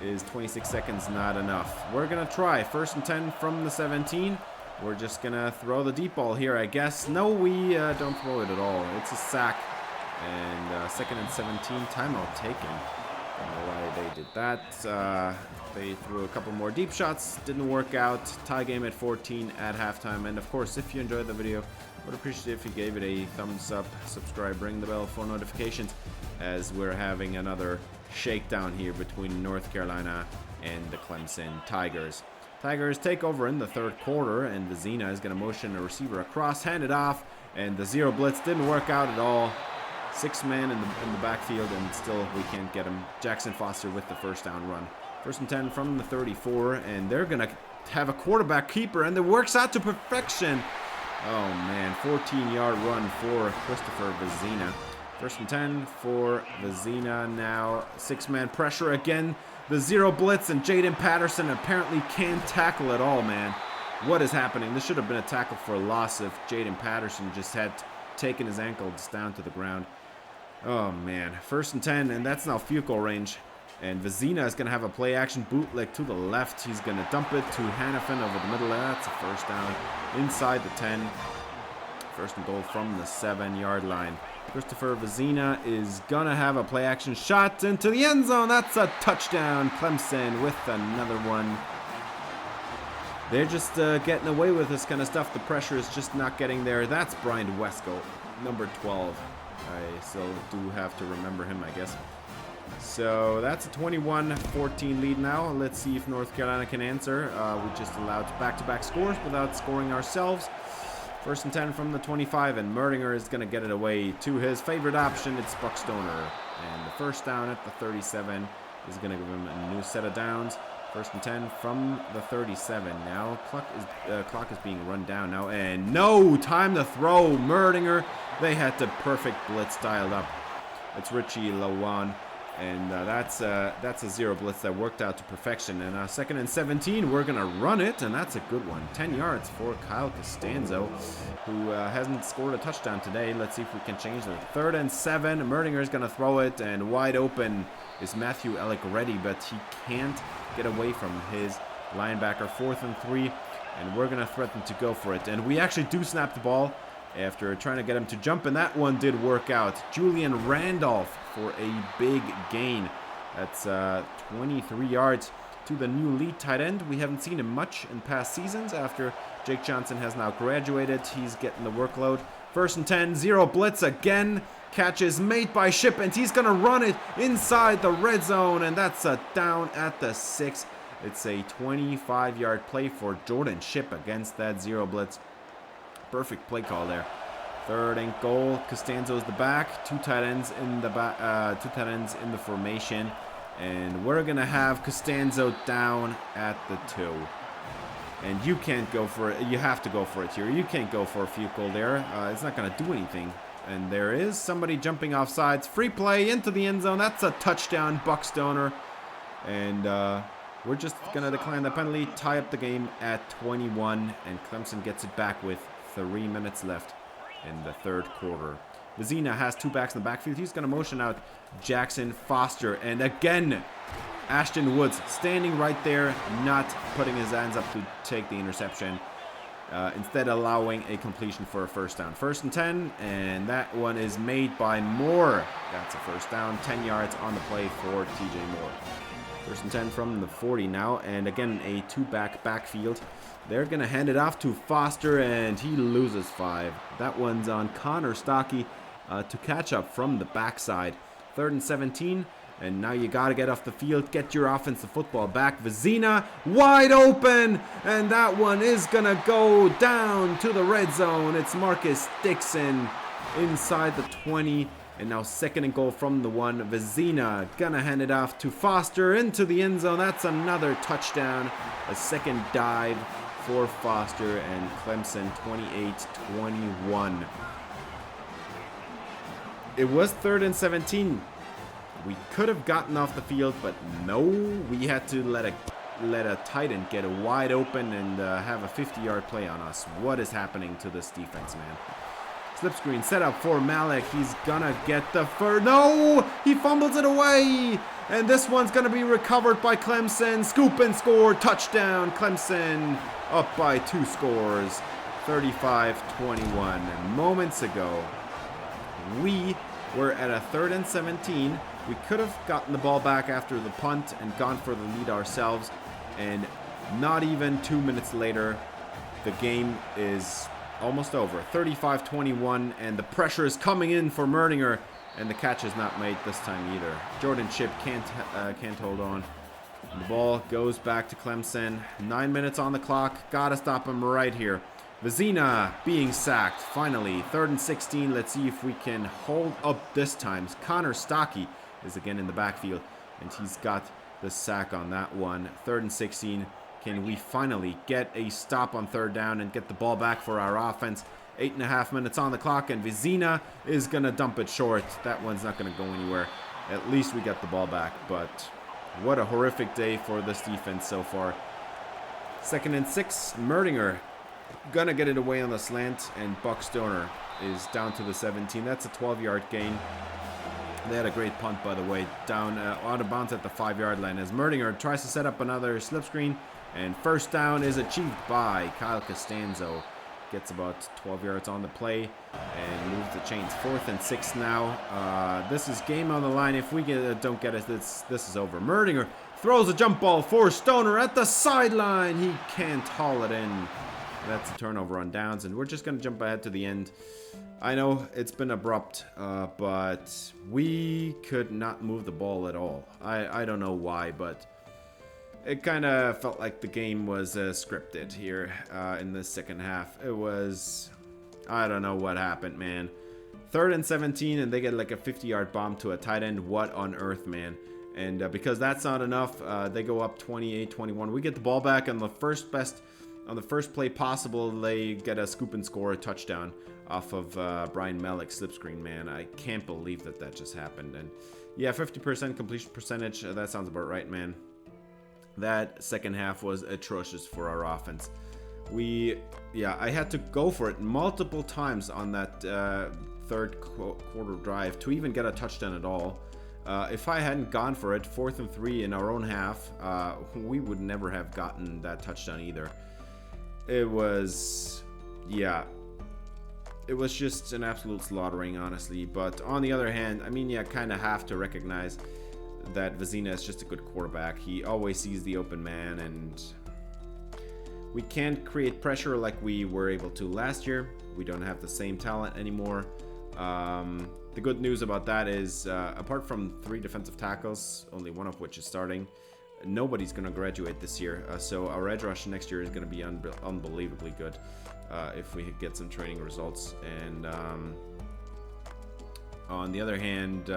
is 26 seconds not enough? We're gonna try. 1st and 10 from the 17. We're just gonna throw the deep ball here, I guess. No, we don't throw it at all. It's a sack, and 2nd and 17. Timeout taken. I don't know why they did that. They threw a couple more deep shots, didn't work out. Tie game at 14 at halftime. And of course, if you enjoyed the video, I would appreciate if you gave it a thumbs up, subscribe, ring the bell for notifications, as we're having another shakedown here between North Carolina and the Clemson Tigers. Tigers take over in the 3rd quarter, and Vezina is going to motion a receiver across, hand it off, and the 0 blitz didn't work out at all. 6 men in the backfield, and still we can't get him. Jackson Foster with the first down run. 1st and 10 from the 34, and they're going to have a quarterback keeper, and it works out to perfection. Oh man, 14-yard run for Christopher Vezina. 1st and 10 for Vezina now. 6-man pressure again. The zero blitz, and Jaden Patterson apparently can't tackle at all, man. What is happening? This should have been a tackle for a loss if Jaden Patterson just had taken his ankles down to the ground. Oh man, 1st and 10, and that's now field goal range. And Vezina is going to have a play action bootleg to the left. He's going to dump it to Hannafin over the middle. That's a 1st down inside the 10. 1st and goal from the 7-yard line. Christopher Vezina is going to have a play action shot into the end zone. That's a touchdown. Clemson with another one. They're just getting away with this kind of stuff. The pressure is just not getting there. That's Brian Wesco, number 12. I still do have to remember him, I guess. So that's a 21-14 lead now. Let's see if North Carolina can answer. We just allowed back-to-back scores without scoring ourselves. 1st and 10 from the 25, and Merdinger is going to get it away to his favorite option. It's Buckstoner. And the 1st down at the 37 is going to give him a new set of downs. 1st and 10 from the 37. Now clock is being run down now, and no time to throw. Merdinger, they had the perfect blitz dialed up. It's Richie Lawan. And that's a zero blitz that worked out to perfection. And 2nd and 17, we're going to run it, and that's a good one. 10 yards for Kyle Costanzo, who hasn't scored a touchdown today. Let's see if we can change that. 3rd and 7, Merdinger is going to throw it, and wide open is Matthew Allegretti, but he can't get away from his linebacker. 4th and 3, and we're going to threaten to go for it. And we actually do snap the ball after trying to get him to jump, and that one did work out. Julian Randolph for a big gain. That's 23 yards to the new lead tight end. We haven't seen him much in past seasons. After Jake Johnson has now graduated, he's getting the workload. 1st and 10, zero blitz again. Catch is made by Ship, and he's going to run it inside the red zone, and that's a down at the 6. It's a 25-yard play for Jordan Ship against that zero blitz. Perfect play call there. 3rd and goal. Costanzo's the back. Two tight ends in the formation, and we're gonna have Costanzo down at the 2. And you can't go for it. You have to go for it here. You can't go for a field goal there. It's not gonna do anything. And there is somebody jumping off sides. Free play into the end zone. That's a touchdown, Buckstoner. And we're just gonna decline the penalty, tie up the game at 21, and Clemson gets it back with 3 minutes left in the 3rd quarter. Vezina has 2 backs in the backfield. He's going to motion out Jackson Foster. And again, Ashton Woods standing right there, not putting his hands up to take the interception. Instead allowing a completion for a 1st down. 1st and 10, and that one is made by Moore. That's a 1st down, 10 yards on the play for TJ Moore. 1st and 10 from the 40 now, and again a 2-back backfield. They're going to hand it off to Foster, and he loses 5. That one's on Connor Stockey to catch up from the backside. 3rd and 17, and now you got to get off the field, get your offensive football back. Vezina wide open, and that one is going to go down to the red zone. It's Marcus Dixon inside the 20. And now 2nd and goal from the 1. Vezina gonna hand it off to Foster into the end zone. That's another touchdown. A 2nd dive for Foster, and Clemson 28-21. It was 3rd and 17. We could have gotten off the field, but no, we had to let a tight end get wide open and have a 50-yard play on us. What is happening to this defense, man? Slip screen set up for Malik. He's gonna get the first. No! He fumbles it away! And this one's gonna be recovered by Clemson. Scoop and score. Touchdown. Clemson up by 2 scores. 35-21. Moments ago, we were at a 3rd and 17. We could have gotten the ball back after the punt and gone for the lead ourselves. And not even 2 minutes later, the game is almost over. 35-21, and the pressure is coming in for Merdinger, and the catch is not made this time either. Jordan Ship can't hold on. And the ball goes back to Clemson. 9 minutes on the clock. Gotta stop him right here. Vezina being sacked. Finally, 3rd and 16. Let's see if we can hold up this time. Connor Stockey is again in the backfield, and he's got the sack on that one. 3rd and 16. Can we finally get a stop on third down and get the ball back for our offense? 8.5 minutes on the clock, and Vizina is going to dump it short. That one's not going to go anywhere. At least we got the ball back, but what a horrific day for this defense so far. 2nd and 6, Merdinger gonna get it away on the slant, and Buck Stoner is down to the 17. That's a 12-yard gain. They had a great punt, by the way, down out of bounds at the 5-yard line as Merdinger tries to set up another slip screen, and first down is achieved by Kyle Costanzo. Gets about 12 yards on the play and moves the chains. 4th and 6 now. This is game on the line. If we don't get it, this is over. Merdinger throws a jump ball for Stoner at the sideline. He can't haul it in. That's a turnover on downs, and we're just going to jump ahead to the end. I know it's been abrupt, but we could not move the ball at all. I don't know why, but it kind of felt like the game was scripted here in the second half. It was, I don't know what happened, man. 3rd and 17, and they get like a 50-yard bomb to a tight end. What on earth, man? And because that's not enough, they go up 28-21. We get the ball back on the first play possible. They get a scoop and score, a touchdown off of Brian Mellick's slip screen, man. I can't believe that just happened. And yeah, 50% completion percentage. That sounds about right, man. That second half was atrocious for our offense. I had to go for it multiple times on that third quarter drive to even get a touchdown at all. If I hadn't gone for it, 4th and 3 in our own half, we would never have gotten that touchdown either. It was just an absolute slaughtering, honestly. But on the other hand, I mean, you kind of have to recognize that Vizina is just a good quarterback. He always sees the open man, and we can't create pressure like we were able to last year. We don't have the same talent anymore. The good news about that is, apart from 3 defensive tackles, only one of which is starting, nobody's going to graduate this year. So our edge rush next year is going to be unbelievably good if we get some training results. And on the other hand,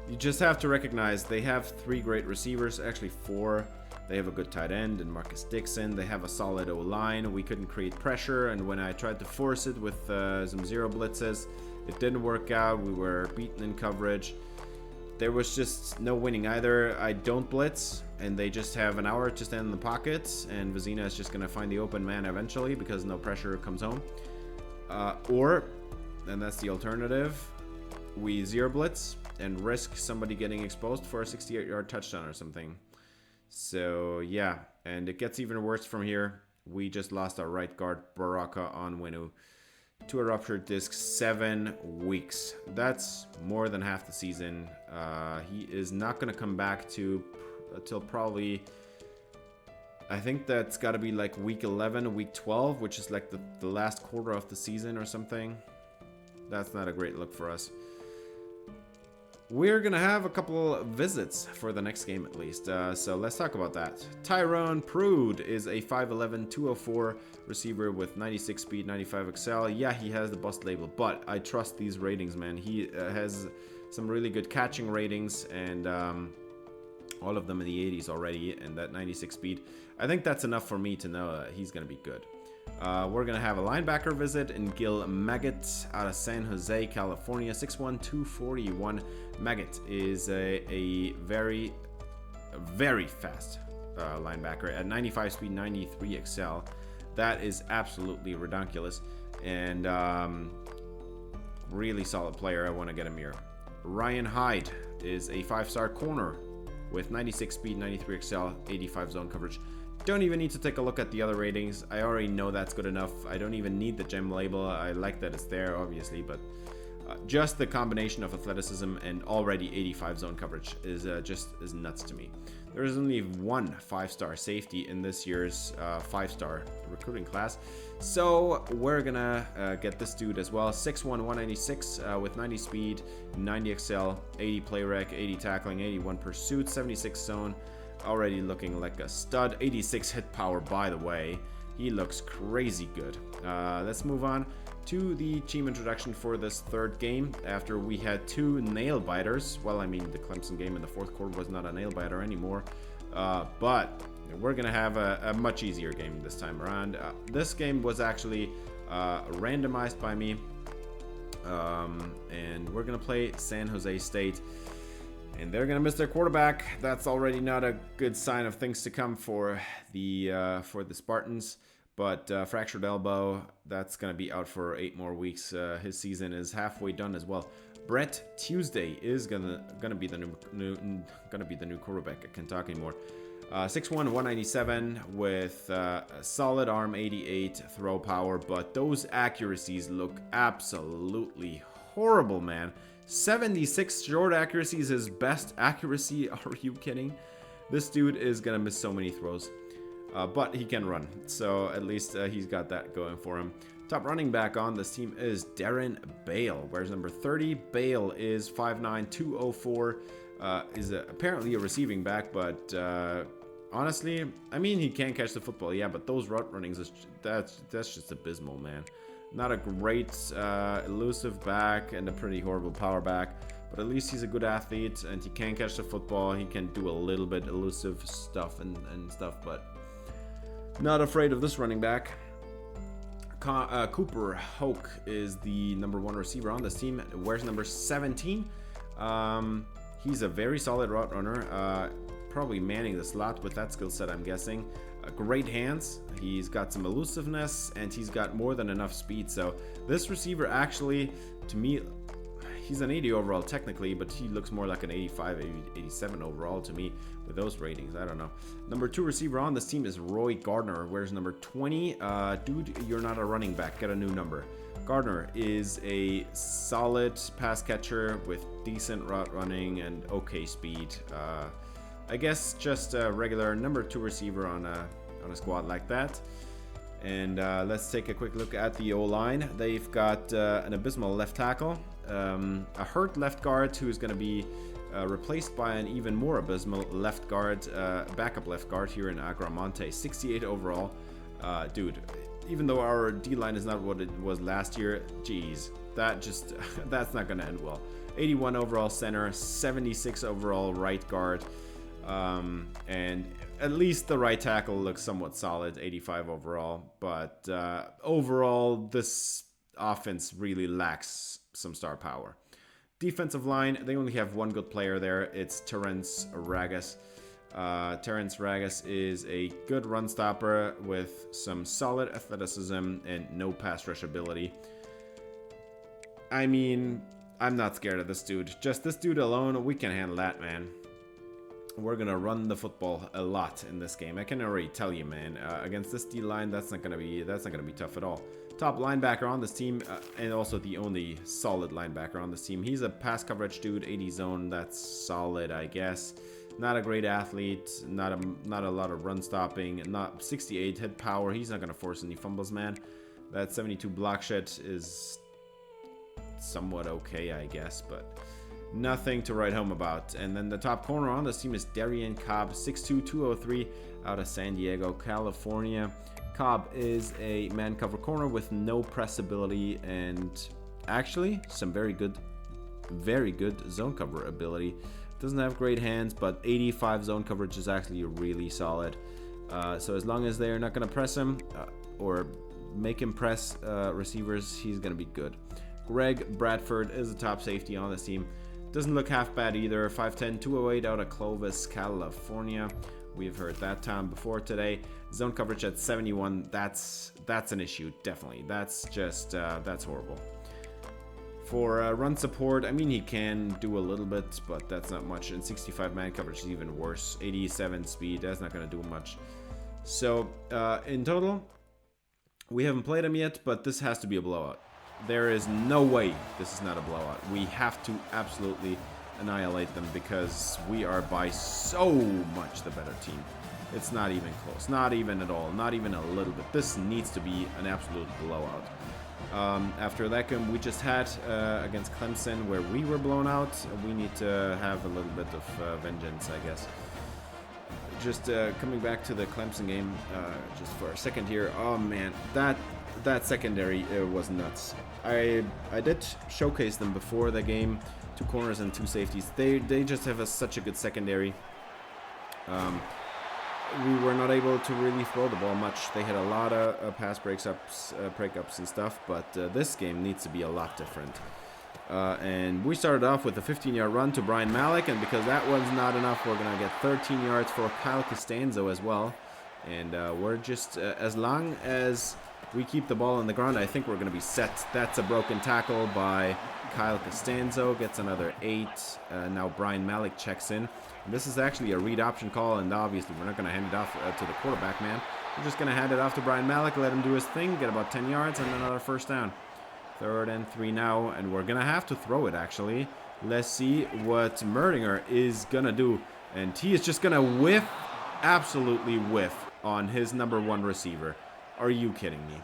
you just have to recognize they have 3 great receivers, actually 4. They have a good tight end and Marcus Dixon. They have a solid O-line. We couldn't create pressure, and when I tried to force it with some zero blitzes, it didn't work out. We were beaten in coverage. There was just no winning. Either I don't blitz and they just have an hour to stand in the pockets, and Vizina is just going to find the open man eventually because no pressure comes home. Or, and that's the alternative, we zero blitz and risk somebody getting exposed for a 68-yard touchdown or something. So yeah, and it gets even worse from here. We just lost our right guard Baraka Onwenu to a ruptured disc, 7 weeks. That's more than half the season. He is not going to come back until probably, I think that's got to be like week 11, week 12, which is like the last quarter of the season or something. That's not a great look for us. We're going to have a couple of visits for the next game at least, so let's talk about that. Tyrone Prude is a 5'11", 204 receiver with 96 speed, 95 excel. Yeah, he has the bust label, but I trust these ratings, man. He has some really good catching ratings, and all of them in the 80s already, and that 96 speed. I think that's enough for me to know that he's going to be good. We're going to have a linebacker visit in Gil Maggot out of San Jose, California, 6'1", 241. Maggot is a very, very fast linebacker at 95 speed, 93 excel. That is absolutely redonkulous, and really solid player. I want to get him here. Ryan Hyde is a 5-star corner with 96 speed, 93 excel, 85 zone coverage. Don't even need to take a look at the other ratings. I already know that's good enough. I don't even need the gem label. I like that it's there, obviously, but just the combination of athleticism and already 85 zone coverage is nuts to me. There is only one 5-star safety in this year's 5-star recruiting class, so we're gonna get this dude as well. 6'1", 196 with 90 speed, 90 excel, 80 play rec, 80 tackling, 81 pursuit, 76 zone. Already looking like a stud. 86 hit power, by the way. He looks crazy good. Let's move on to the team introduction for this third game. After we had 2 nail biters. Well, I mean, the Clemson game in the fourth quarter was not a nail biter anymore. But we're going to have a much easier game this time around. This game was actually randomized by me. And we're going to play San Jose State. And they're going to miss their quarterback. That's already not a good sign of things to come for the Spartans. But fractured elbow, that's going to be out for 8 more weeks. His season is halfway done as well. Brett Tuesday is gonna be the new quarterback. I can't talk anymore. 6'1", 197 with a solid arm, 88 throw power, but those accuracies look absolutely horrible, man. 76 short accuracy is his best accuracy. Are you kidding? This dude is gonna miss so many throws. But he can run, so at least he's got that going for him. Top running back on this team is Darren Bale. Where's number 30? Bale is 5'9", 204. Is apparently a receiving back, but honestly, I mean, he can catch the football, yeah, but those route runnings, that's just abysmal, man. Not a great elusive back and a pretty horrible power back, but at least he's a good athlete and he can catch the football. He can do a little bit elusive stuff and stuff, but not afraid of this running back. Cooper Hoke is the number 1 receiver on this team. Wears number 17. He's a very solid route runner. Probably manning the slot with that skill set, I'm guessing. Great hands. He's got some elusiveness, and he's got more than enough speed. So this receiver actually, to me, he's an 80 overall technically, but he looks more like an 85, 87 overall to me with those ratings. I don't know. Number 2 receiver on this team is Roy Gardner. Where's number 20? Dude, you're not a running back. Get a new number. Gardner is a solid pass catcher with decent route running and okay speed. I guess just a regular number 2 receiver on a squad like that. And let's take a quick look at the O-line. They've got an abysmal left tackle, a hurt left guard who is going to be replaced by an even more abysmal left guard, backup left guard here in Agramonte. 68 overall. Dude, even though our D-line is not what it was last year, geez, that's not going to end well. 81 overall center, 76 overall right guard. And at least the right tackle looks somewhat solid, 85 overall. But overall, this offense really lacks some star power. Defensive line, they only have 1 good player there. It's Terrence Ragas. Terrence Ragas is a good run stopper with some solid athleticism and no pass rush ability. I mean, I'm not scared of this dude. Just this dude alone, we can handle that, man. We're gonna run the football a lot in this game. I can already tell you, man. Against this D-line, that's not gonna be tough at all. Top linebacker on this team, and also the only solid linebacker on this team. He's a pass coverage dude, 80 zone. That's solid, I guess. Not a great athlete. Not a lot of run stopping. Not 68 head power. He's not gonna force any fumbles, man. That 72 block shed is somewhat okay, I guess, but nothing to write home about. And then the top corner on this team is Darian Cobb, 6'2", 203, out of San Diego, California. Cobb is a man cover corner with no press ability and actually some very good zone cover ability. Doesn't have great hands, but 85 zone coverage is actually really solid. So as long as they're not going to press him or make him press receivers, he's going to be good. Greg Bradford is the top safety on this team. Doesn't look half bad either. 5'10", 208 out of Clovis, California. We've heard that town before today. Zone coverage at 71. That's an issue, definitely. That's just that's horrible. For run support, I mean, he can do a little bit, but that's not much. And 65 man coverage is even worse. 87 speed, that's not going to do much. So in total, we haven't played him yet, but this has to be a blowout. There is no way this is not a blowout. We have to absolutely annihilate them because we are by so much the better team. It's not even close. Not even at all. Not even a little bit. This needs to be an absolute blowout. After that game we just had against Clemson where we were blown out, we need to have a little bit of vengeance, I guess. Just coming back to the Clemson game, just for a second here. Oh man, that secondary was nuts. I did showcase them before the game. 2 corners and 2 safeties. They just have such a good secondary. We were not able to really throw the ball much. They had a lot of pass breakups and stuff, but this game needs to be a lot different. And we started off with a 15-yard run to Brian Malik, and because that was not enough, we're going to get 13 yards for Kyle Costanzo as well. And we're just, as long as we keep the ball on the ground, I think we're going to be set. That's a broken tackle by Kyle Costanzo, gets another 8. Now Brian Malik checks in. And this is actually a read option call, and obviously we're not going to hand it off to the quarterback, man. We're just going to hand it off to Brian Malik, let him do his thing, get about 10 yards, and another first down. 3rd and 3 now, and we're going to have to throw it, actually. Let's see what Merdinger is going to do. And he is just going to whiff, absolutely whiff, on his number 1 receiver. Are you kidding me?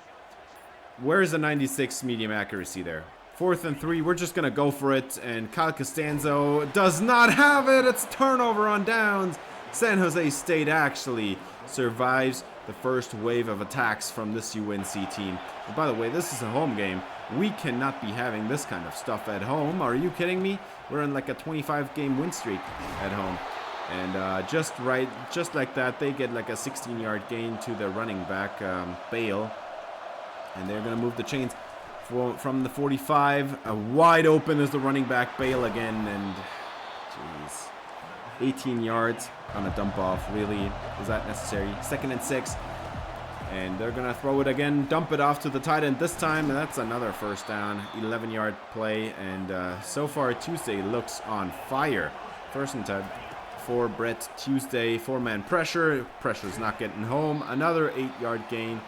Where's the 96 medium accuracy there? 4th and 3, we're just going to go for it, and Kyle Costanzo does not have it. It's turnover on downs. San Jose State actually survives the first wave of attacks from this UNC team. And by the way, this is a home game. We cannot be having this kind of stuff at home. Are you kidding me? We're in like a 25-game win streak at home. And just like that, they get like a 16-yard gain to their running back, Bale. And they're going to move the chains from the 45. Wide open is the running back, Bale again. And, jeez, 18 yards on a dump off. Really, is that necessary? 2nd and 6. And they're going to throw it again, dump it off to the tight end this time. And that's another first down, 11-yard play. And so far, Tuesday looks on fire. 1st and 10 for Brett Tuesday. 4-man pressure. Pressure's not getting home. Another 8-yard gain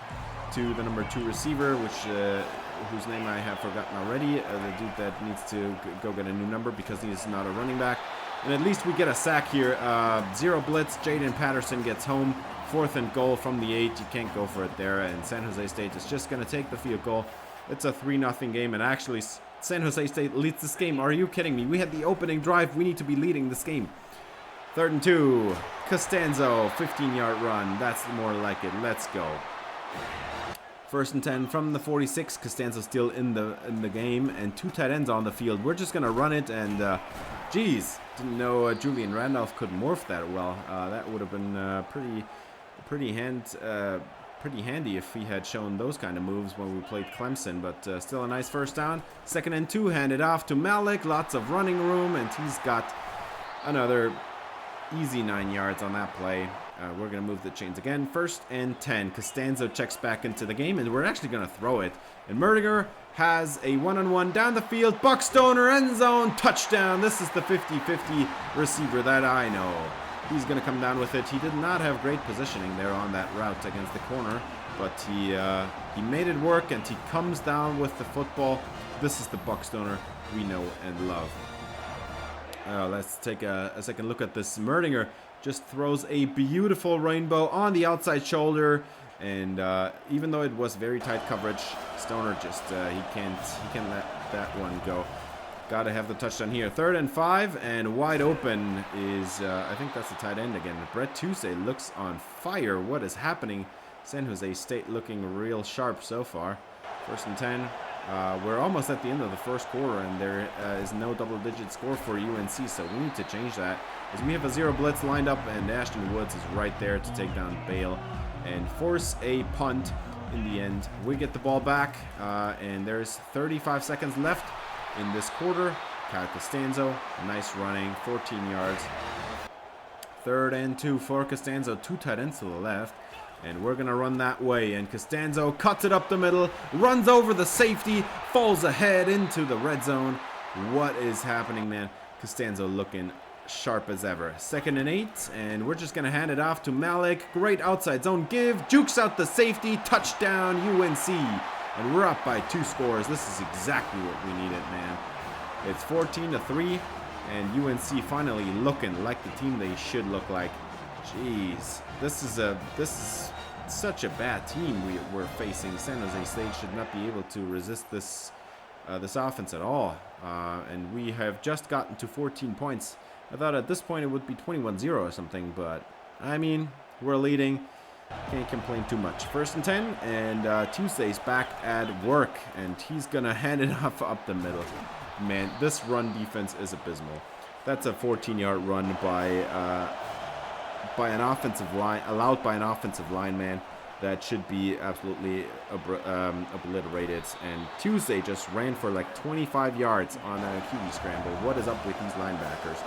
to the number 2 receiver, whose name I have forgotten already. The dude that needs to go get a new number because he's not a running back. And at least we get a sack here. 0 blitz. Jaden Patterson gets home. 4th and goal from the 8. You can't go for it there. And San Jose State is just going to take the field goal. It's a 3-0 game. And actually, San Jose State leads this game. Are you kidding me? We had the opening drive. We need to be leading this game. 3rd and 2. Costanzo, 15-yard run. That's more like it. Let's go. 1st and 10 from the 46. Costanzo still in the game. And 2 tight ends on the field. We're just going to run it. And, geez, didn't know Julian Randolph could morph that well. That would have been pretty handy if he had shown those kind of moves when we played Clemson, but still a nice first down. 2nd and 2, handed off to Malik. Lots of running room, and he's got another easy 9 yards on that play. We're going to move the chains again. 1st and 10. Costanzo checks back into the game, and we're actually going to throw it. And Merdinger has a one-on-one down the field. Buckstoner, end zone, touchdown. This is the 50-50 receiver that I know. He's going to come down with it. He did not have great positioning there on that route against the corner, but he made it work, and he comes down with the football. This is the Buckstoner we know and love. Let's take a second look at this. Merdinger just throws a beautiful rainbow on the outside shoulder, and even though it was very tight coverage, Stoner just he can't let that one go. Got to have the touchdown here. 3rd and 5, and wide open is, I think that's the tight end again. Brett Tuesday looks on fire. What is happening? San Jose State looking real sharp so far. 1st and 10. We're almost at the end of the first quarter, and there is no double-digit score for UNC, so we need to change that. As we have a 0 blitz lined up, and Ashton Woods is right there to take down Bale and force a punt in the end. We get the ball back, and there's 35 seconds left in this quarter. Kyle Costanzo, nice running, 14 yards. 3rd and 2 for Costanzo, 2 tight ends to the left. And we're going to run that way. And Costanzo cuts it up the middle, runs over the safety, falls ahead into the red zone. What is happening, man? Costanzo looking sharp as ever. 2nd and 8, and we're just going to hand it off to Malik. Great outside zone give, jukes out the safety, touchdown UNC. And we're up by 2 scores. This is exactly what we needed, man. It's 14-3, and UNC finally looking like the team they should look like. Jeez, this is such a bad team we're facing. San Jose State should not be able to resist this offense at all. And we have just gotten to 14 points. I thought at this point it would be 21-0 or something, but I mean, we're leading. Can't complain too much. 1st and 10, and Tuesday's back at work, and he's gonna hand it off up the middle. Man, this run defense is abysmal. That's a 14-yard run by an offensive line, allowed by an offensive lineman. That should be absolutely obliterated. And Tuesday just ran for like 25 yards on a QB scramble. What is up with these linebackers?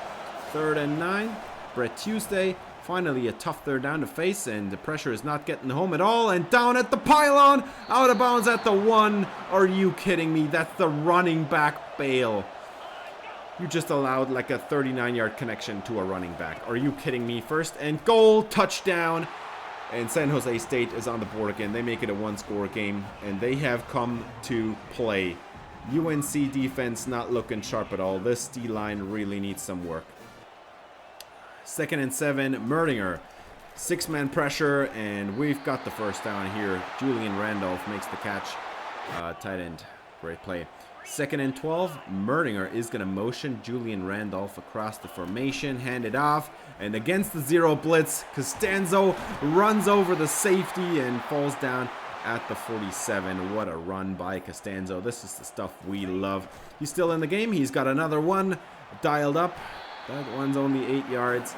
3rd and 9. Brett Tuesday. Finally a tough 3rd down to face, and the pressure is not getting home at all. And down at the pylon, out of bounds at the 1. Are you kidding me? That's the running back bail. You just allowed like a 39-yard connection to a running back. Are you kidding me? 1st and goal, touchdown. And San Jose State is on the board again. They make it a 1-score game, and they have come to play. UNC defense not looking sharp at all. This D-line really needs some work. 2nd and 7, Merdinger. 6-man pressure, and we've got the 1st down here. Julian Randolph makes the catch. Tight end. Great play. 2nd and 12, Merdinger is going to motion Julian Randolph across the formation, hand it off, and against the 0 blitz, Costanzo runs over the safety and falls down at the 47. What a run by Costanzo. This is the stuff we love. He's still in the game. He's got another one dialed up. That one's only 8 yards.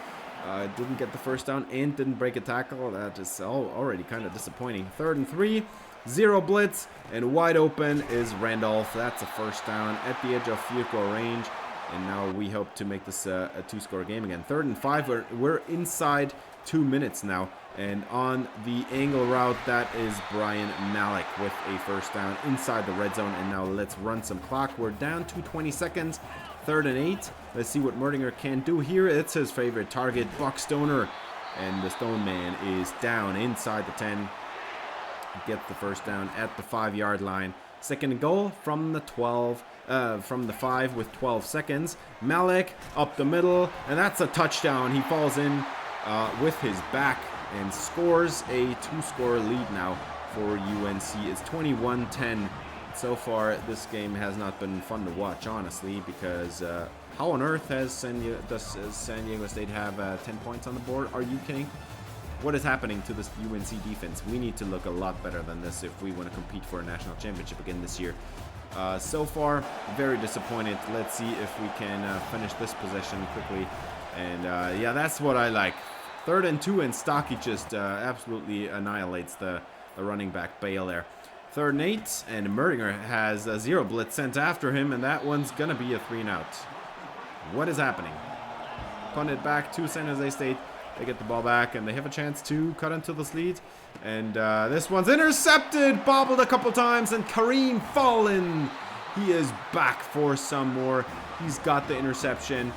Didn't get the 1st down and didn't break a tackle. That is already kind of disappointing. 3rd and 3. 0 blitz, and wide open is Randolph. That's a 1st down at the edge of field goal range, and now we hope to make this a 2-score game again. 3rd and 5, we're inside 2 minutes now, and on the angle route, that is Brian Malik with a 1st down inside the red zone. And now let's run some clock. We're down to 20 seconds. 3rd and 8. Let's see what Merdinger can do here. It's his favorite target, Buck Stoner, and the Stone Man is down inside the 10. Get the 1st down at the 5-yard line. 2nd and goal from the 5 with 12 seconds. Malik up the middle, and that's a touchdown. He falls in with his back and scores a 2-score lead now for UNC. It's 21-10. So far, this game has not been fun to watch, honestly, because how on earth does San Diego State have 10 points on the board? Are you kidding? What is happening to this UNC defense? We need to look a lot better than this if we want to compete for a national championship again this year. So far, very disappointed. Let's see if we can finish this possession quickly. And yeah, that's what I like. 3rd and 2, and Stocky just absolutely annihilates the running back bail there. 3rd and 8, and Merdinger has a 0 blitz sent after him, and that one's going to be a 3-and-out. What is happening? Punted back to San Jose State. They get the ball back, and they have a chance to cut into this lead. And this one's intercepted, bobbled a couple times, and Kareem Fallin. He is back for some more. He's got the interception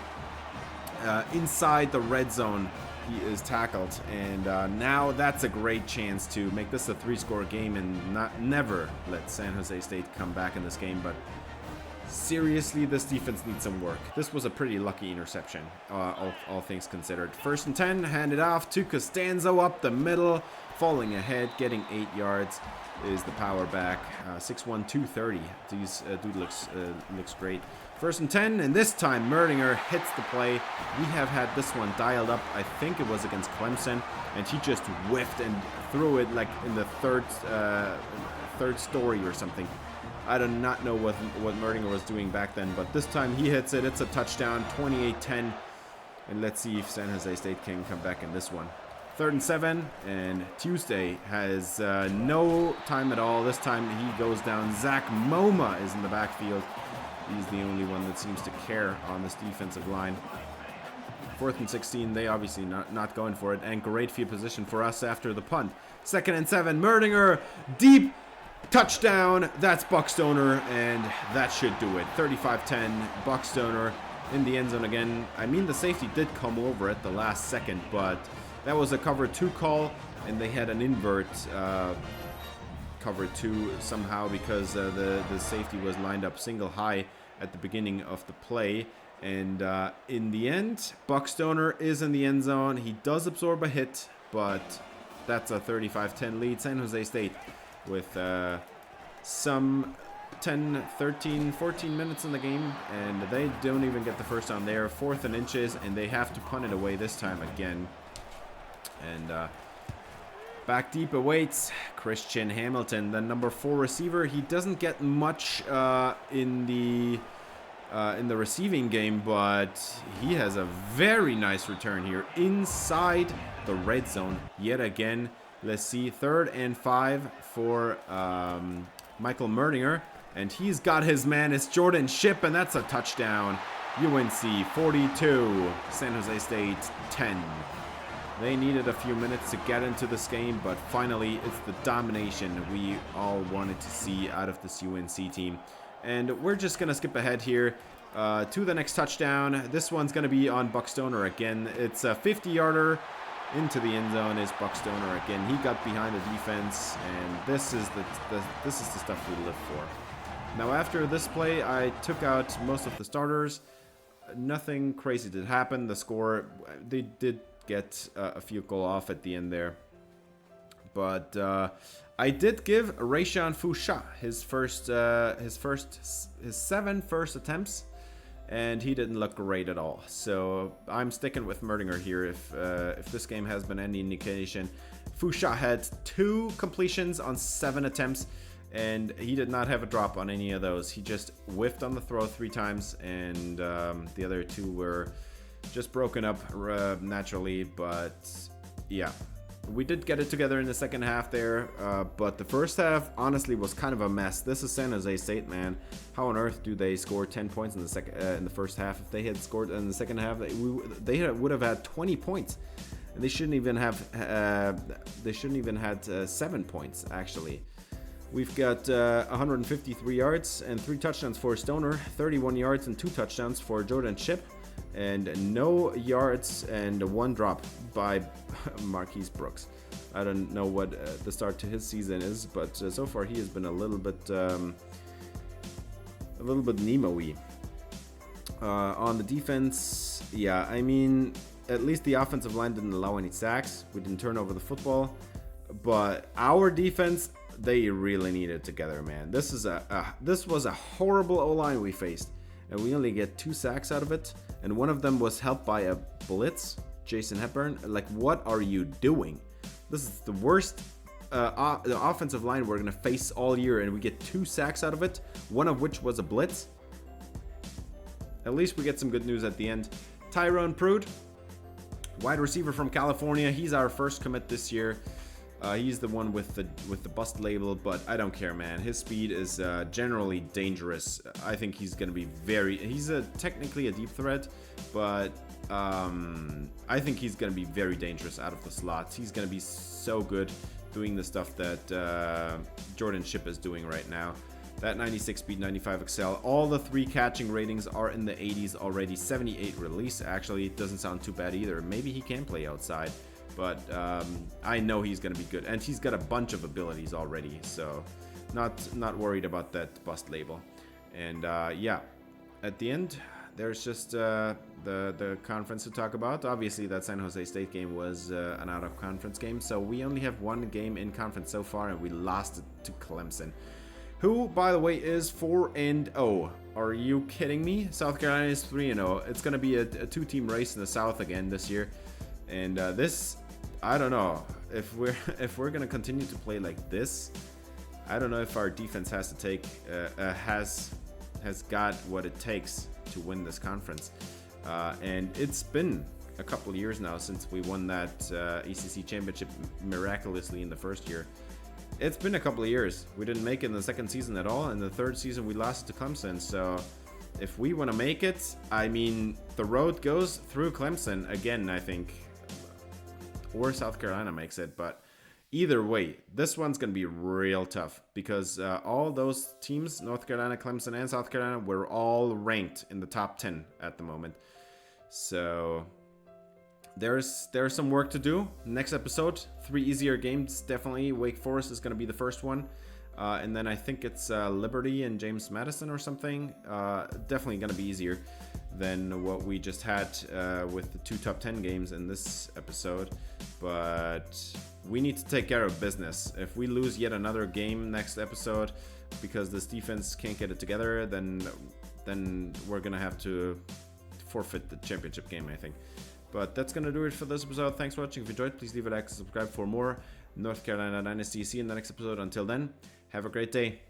inside the red zone. He is tackled, and now that's a great chance to make this a 3-score game and never let San Jose State come back in this game. But seriously, this defense needs some work. This was a pretty lucky interception, all things considered. 1st and 10, handed off to Costanzo up the middle, falling ahead, getting 8 yards is the power back. 6'1", 230. Dude looks great. 1st and 10, and this time Merdinger hits the play. We have had this one dialed up. I think it was against Clemson, and he just whiffed and threw it like in the third story or something. I do not know what Merdinger was doing back then, but this time he hits it. It's a touchdown, 28-10. And let's see if San Jose State can come back in this one. 3rd and 7, and Tuesday has no time at all. This time he goes down. Zach Moma is in the backfield. He's the only one that seems to care on this defensive line. 4th and 16, they obviously not going for it. And great field position for us after the punt. 2nd and 7, Merdinger, deep touchdown. That's Buck Stoner, and that should do it. 35-10, Buck Stoner in the end zone again. I mean, the safety did come over at the last second, but that was a cover 2 call, and they had an invert cover 2 somehow because the safety was lined up single high at the beginning of the play. And in the end, Buck Stoner is in the end zone. He does absorb a hit, but that's a 35-10 lead. San Jose State with some 10, 13, 14 minutes in the game, and they don't even get the first down there. 4th and inches, and they have to punt it away this time again. And back deep awaits Christian Hamilton, the number 4 receiver. He doesn't get much in the receiving game, but he has a very nice return here inside the red zone yet again. Let's see, 3rd and 5 for Michael Merdinger, and he's got his man. It's Jordan Shipp, and that's a touchdown. UNC 42, San Jose State 10. They needed a few minutes to get into this game, but finally it's the domination we all wanted to see out of this UNC team. And we're just going to skip ahead here to the next touchdown. This one's going to be on Buck Stoner again. It's a 50-yarder into the end zone. Is Buck Stoner again. He got behind the defense, and this is the stuff we live for. Now after this play, I took out most of the starters. Nothing crazy did happen. The score, they did get a field goal off at the end there. But I did give Rayshawn Foucha his 7 first attempts, and he didn't look great at all. So I'm sticking with Merdinger here. If this game has been any indication, Foucha had 2 completions on 7 attempts, and he did not have a drop on any of those. He just whiffed on the throw 3 times, and the other 2 were just broken up naturally. But yeah, we did get it together in the second half there, but the first half honestly was kind of a mess. This is San Jose State, man. How on earth do they score 10 points in the first half? If they had scored in the second half, they would have had 20 points, and they shouldn't even have had 7 points actually. We've got 153 yards and 3 touchdowns for Stoner, 31 yards and 2 touchdowns for Jordan Shipp, and no yards and 1 drop by Marquise Brooks. I don't know what the start to his season is, but so far he has been a little bit Nemo-y. On the defense, yeah, I mean, at least the offensive line didn't allow any sacks. We didn't turn over the football, but our defense, they really need it together, man. This was a horrible O-line we faced, and we only get 2 sacks out of it, and one of them was helped by a blitz, Jason Hepburn. Like, what are you doing? This is the worst the offensive line we're gonna face all year, and we get 2 sacks out of it, one of which was a blitz. At least we get some good news at the end. Tyrone Prude, wide receiver from California. He's our first commit this year. He's the one with the bust label, but I don't care, man. His speed is generally dangerous. I think he's going to be he's technically a deep threat, but I think he's going to be very dangerous out of the slots. He's going to be so good doing the stuff that Jordan Shipp is doing right now. That 96 speed, 95 excel. All the 3 catching ratings are in the 80s already. 78 release, actually. It doesn't sound too bad either. Maybe he can play outside. But I know he's going to be good. And he's got a bunch of abilities already. So not worried about that bust label. And yeah, at the end, there's just the conference to talk about. Obviously, that San Jose State game was an out-of-conference game. So we only have 1 game in conference so far, and we lost it to Clemson, who, by the way, is 4-0. Are you kidding me? South Carolina is 3-0. It's going to be a 2-team race in the South again this year. And this, I don't know. If we're going to continue to play like this, I don't know if our defense has to take has got what it takes to win this conference. And it's been a couple of years now since we won that ECC championship miraculously in the first year. It's been a couple of years. We didn't make it in the second season at all. In the third season, we lost to Clemson. So if we want to make it, I mean, the road goes through Clemson again, I think. Or South Carolina makes it. But either way, this one's going to be real tough because all those teams, North Carolina, Clemson, and South Carolina, were all ranked in the top 10 at the moment. So there's some work to do. Next episode, 3 easier games, definitely. Wake Forest is going to be the first one. And then I think it's Liberty and James Madison or something. Definitely going to be easier than what we just had with the 2 top 10 games in this episode. But we need to take care of business. If we lose yet another game next episode because this defense can't get it together, then we're going to have to forfeit the championship game, I think. But that's going to do it for this episode. Thanks for watching. If you enjoyed, please leave a like and subscribe for more North Carolina Dynasty. See you in the next episode. Until then, have a great day.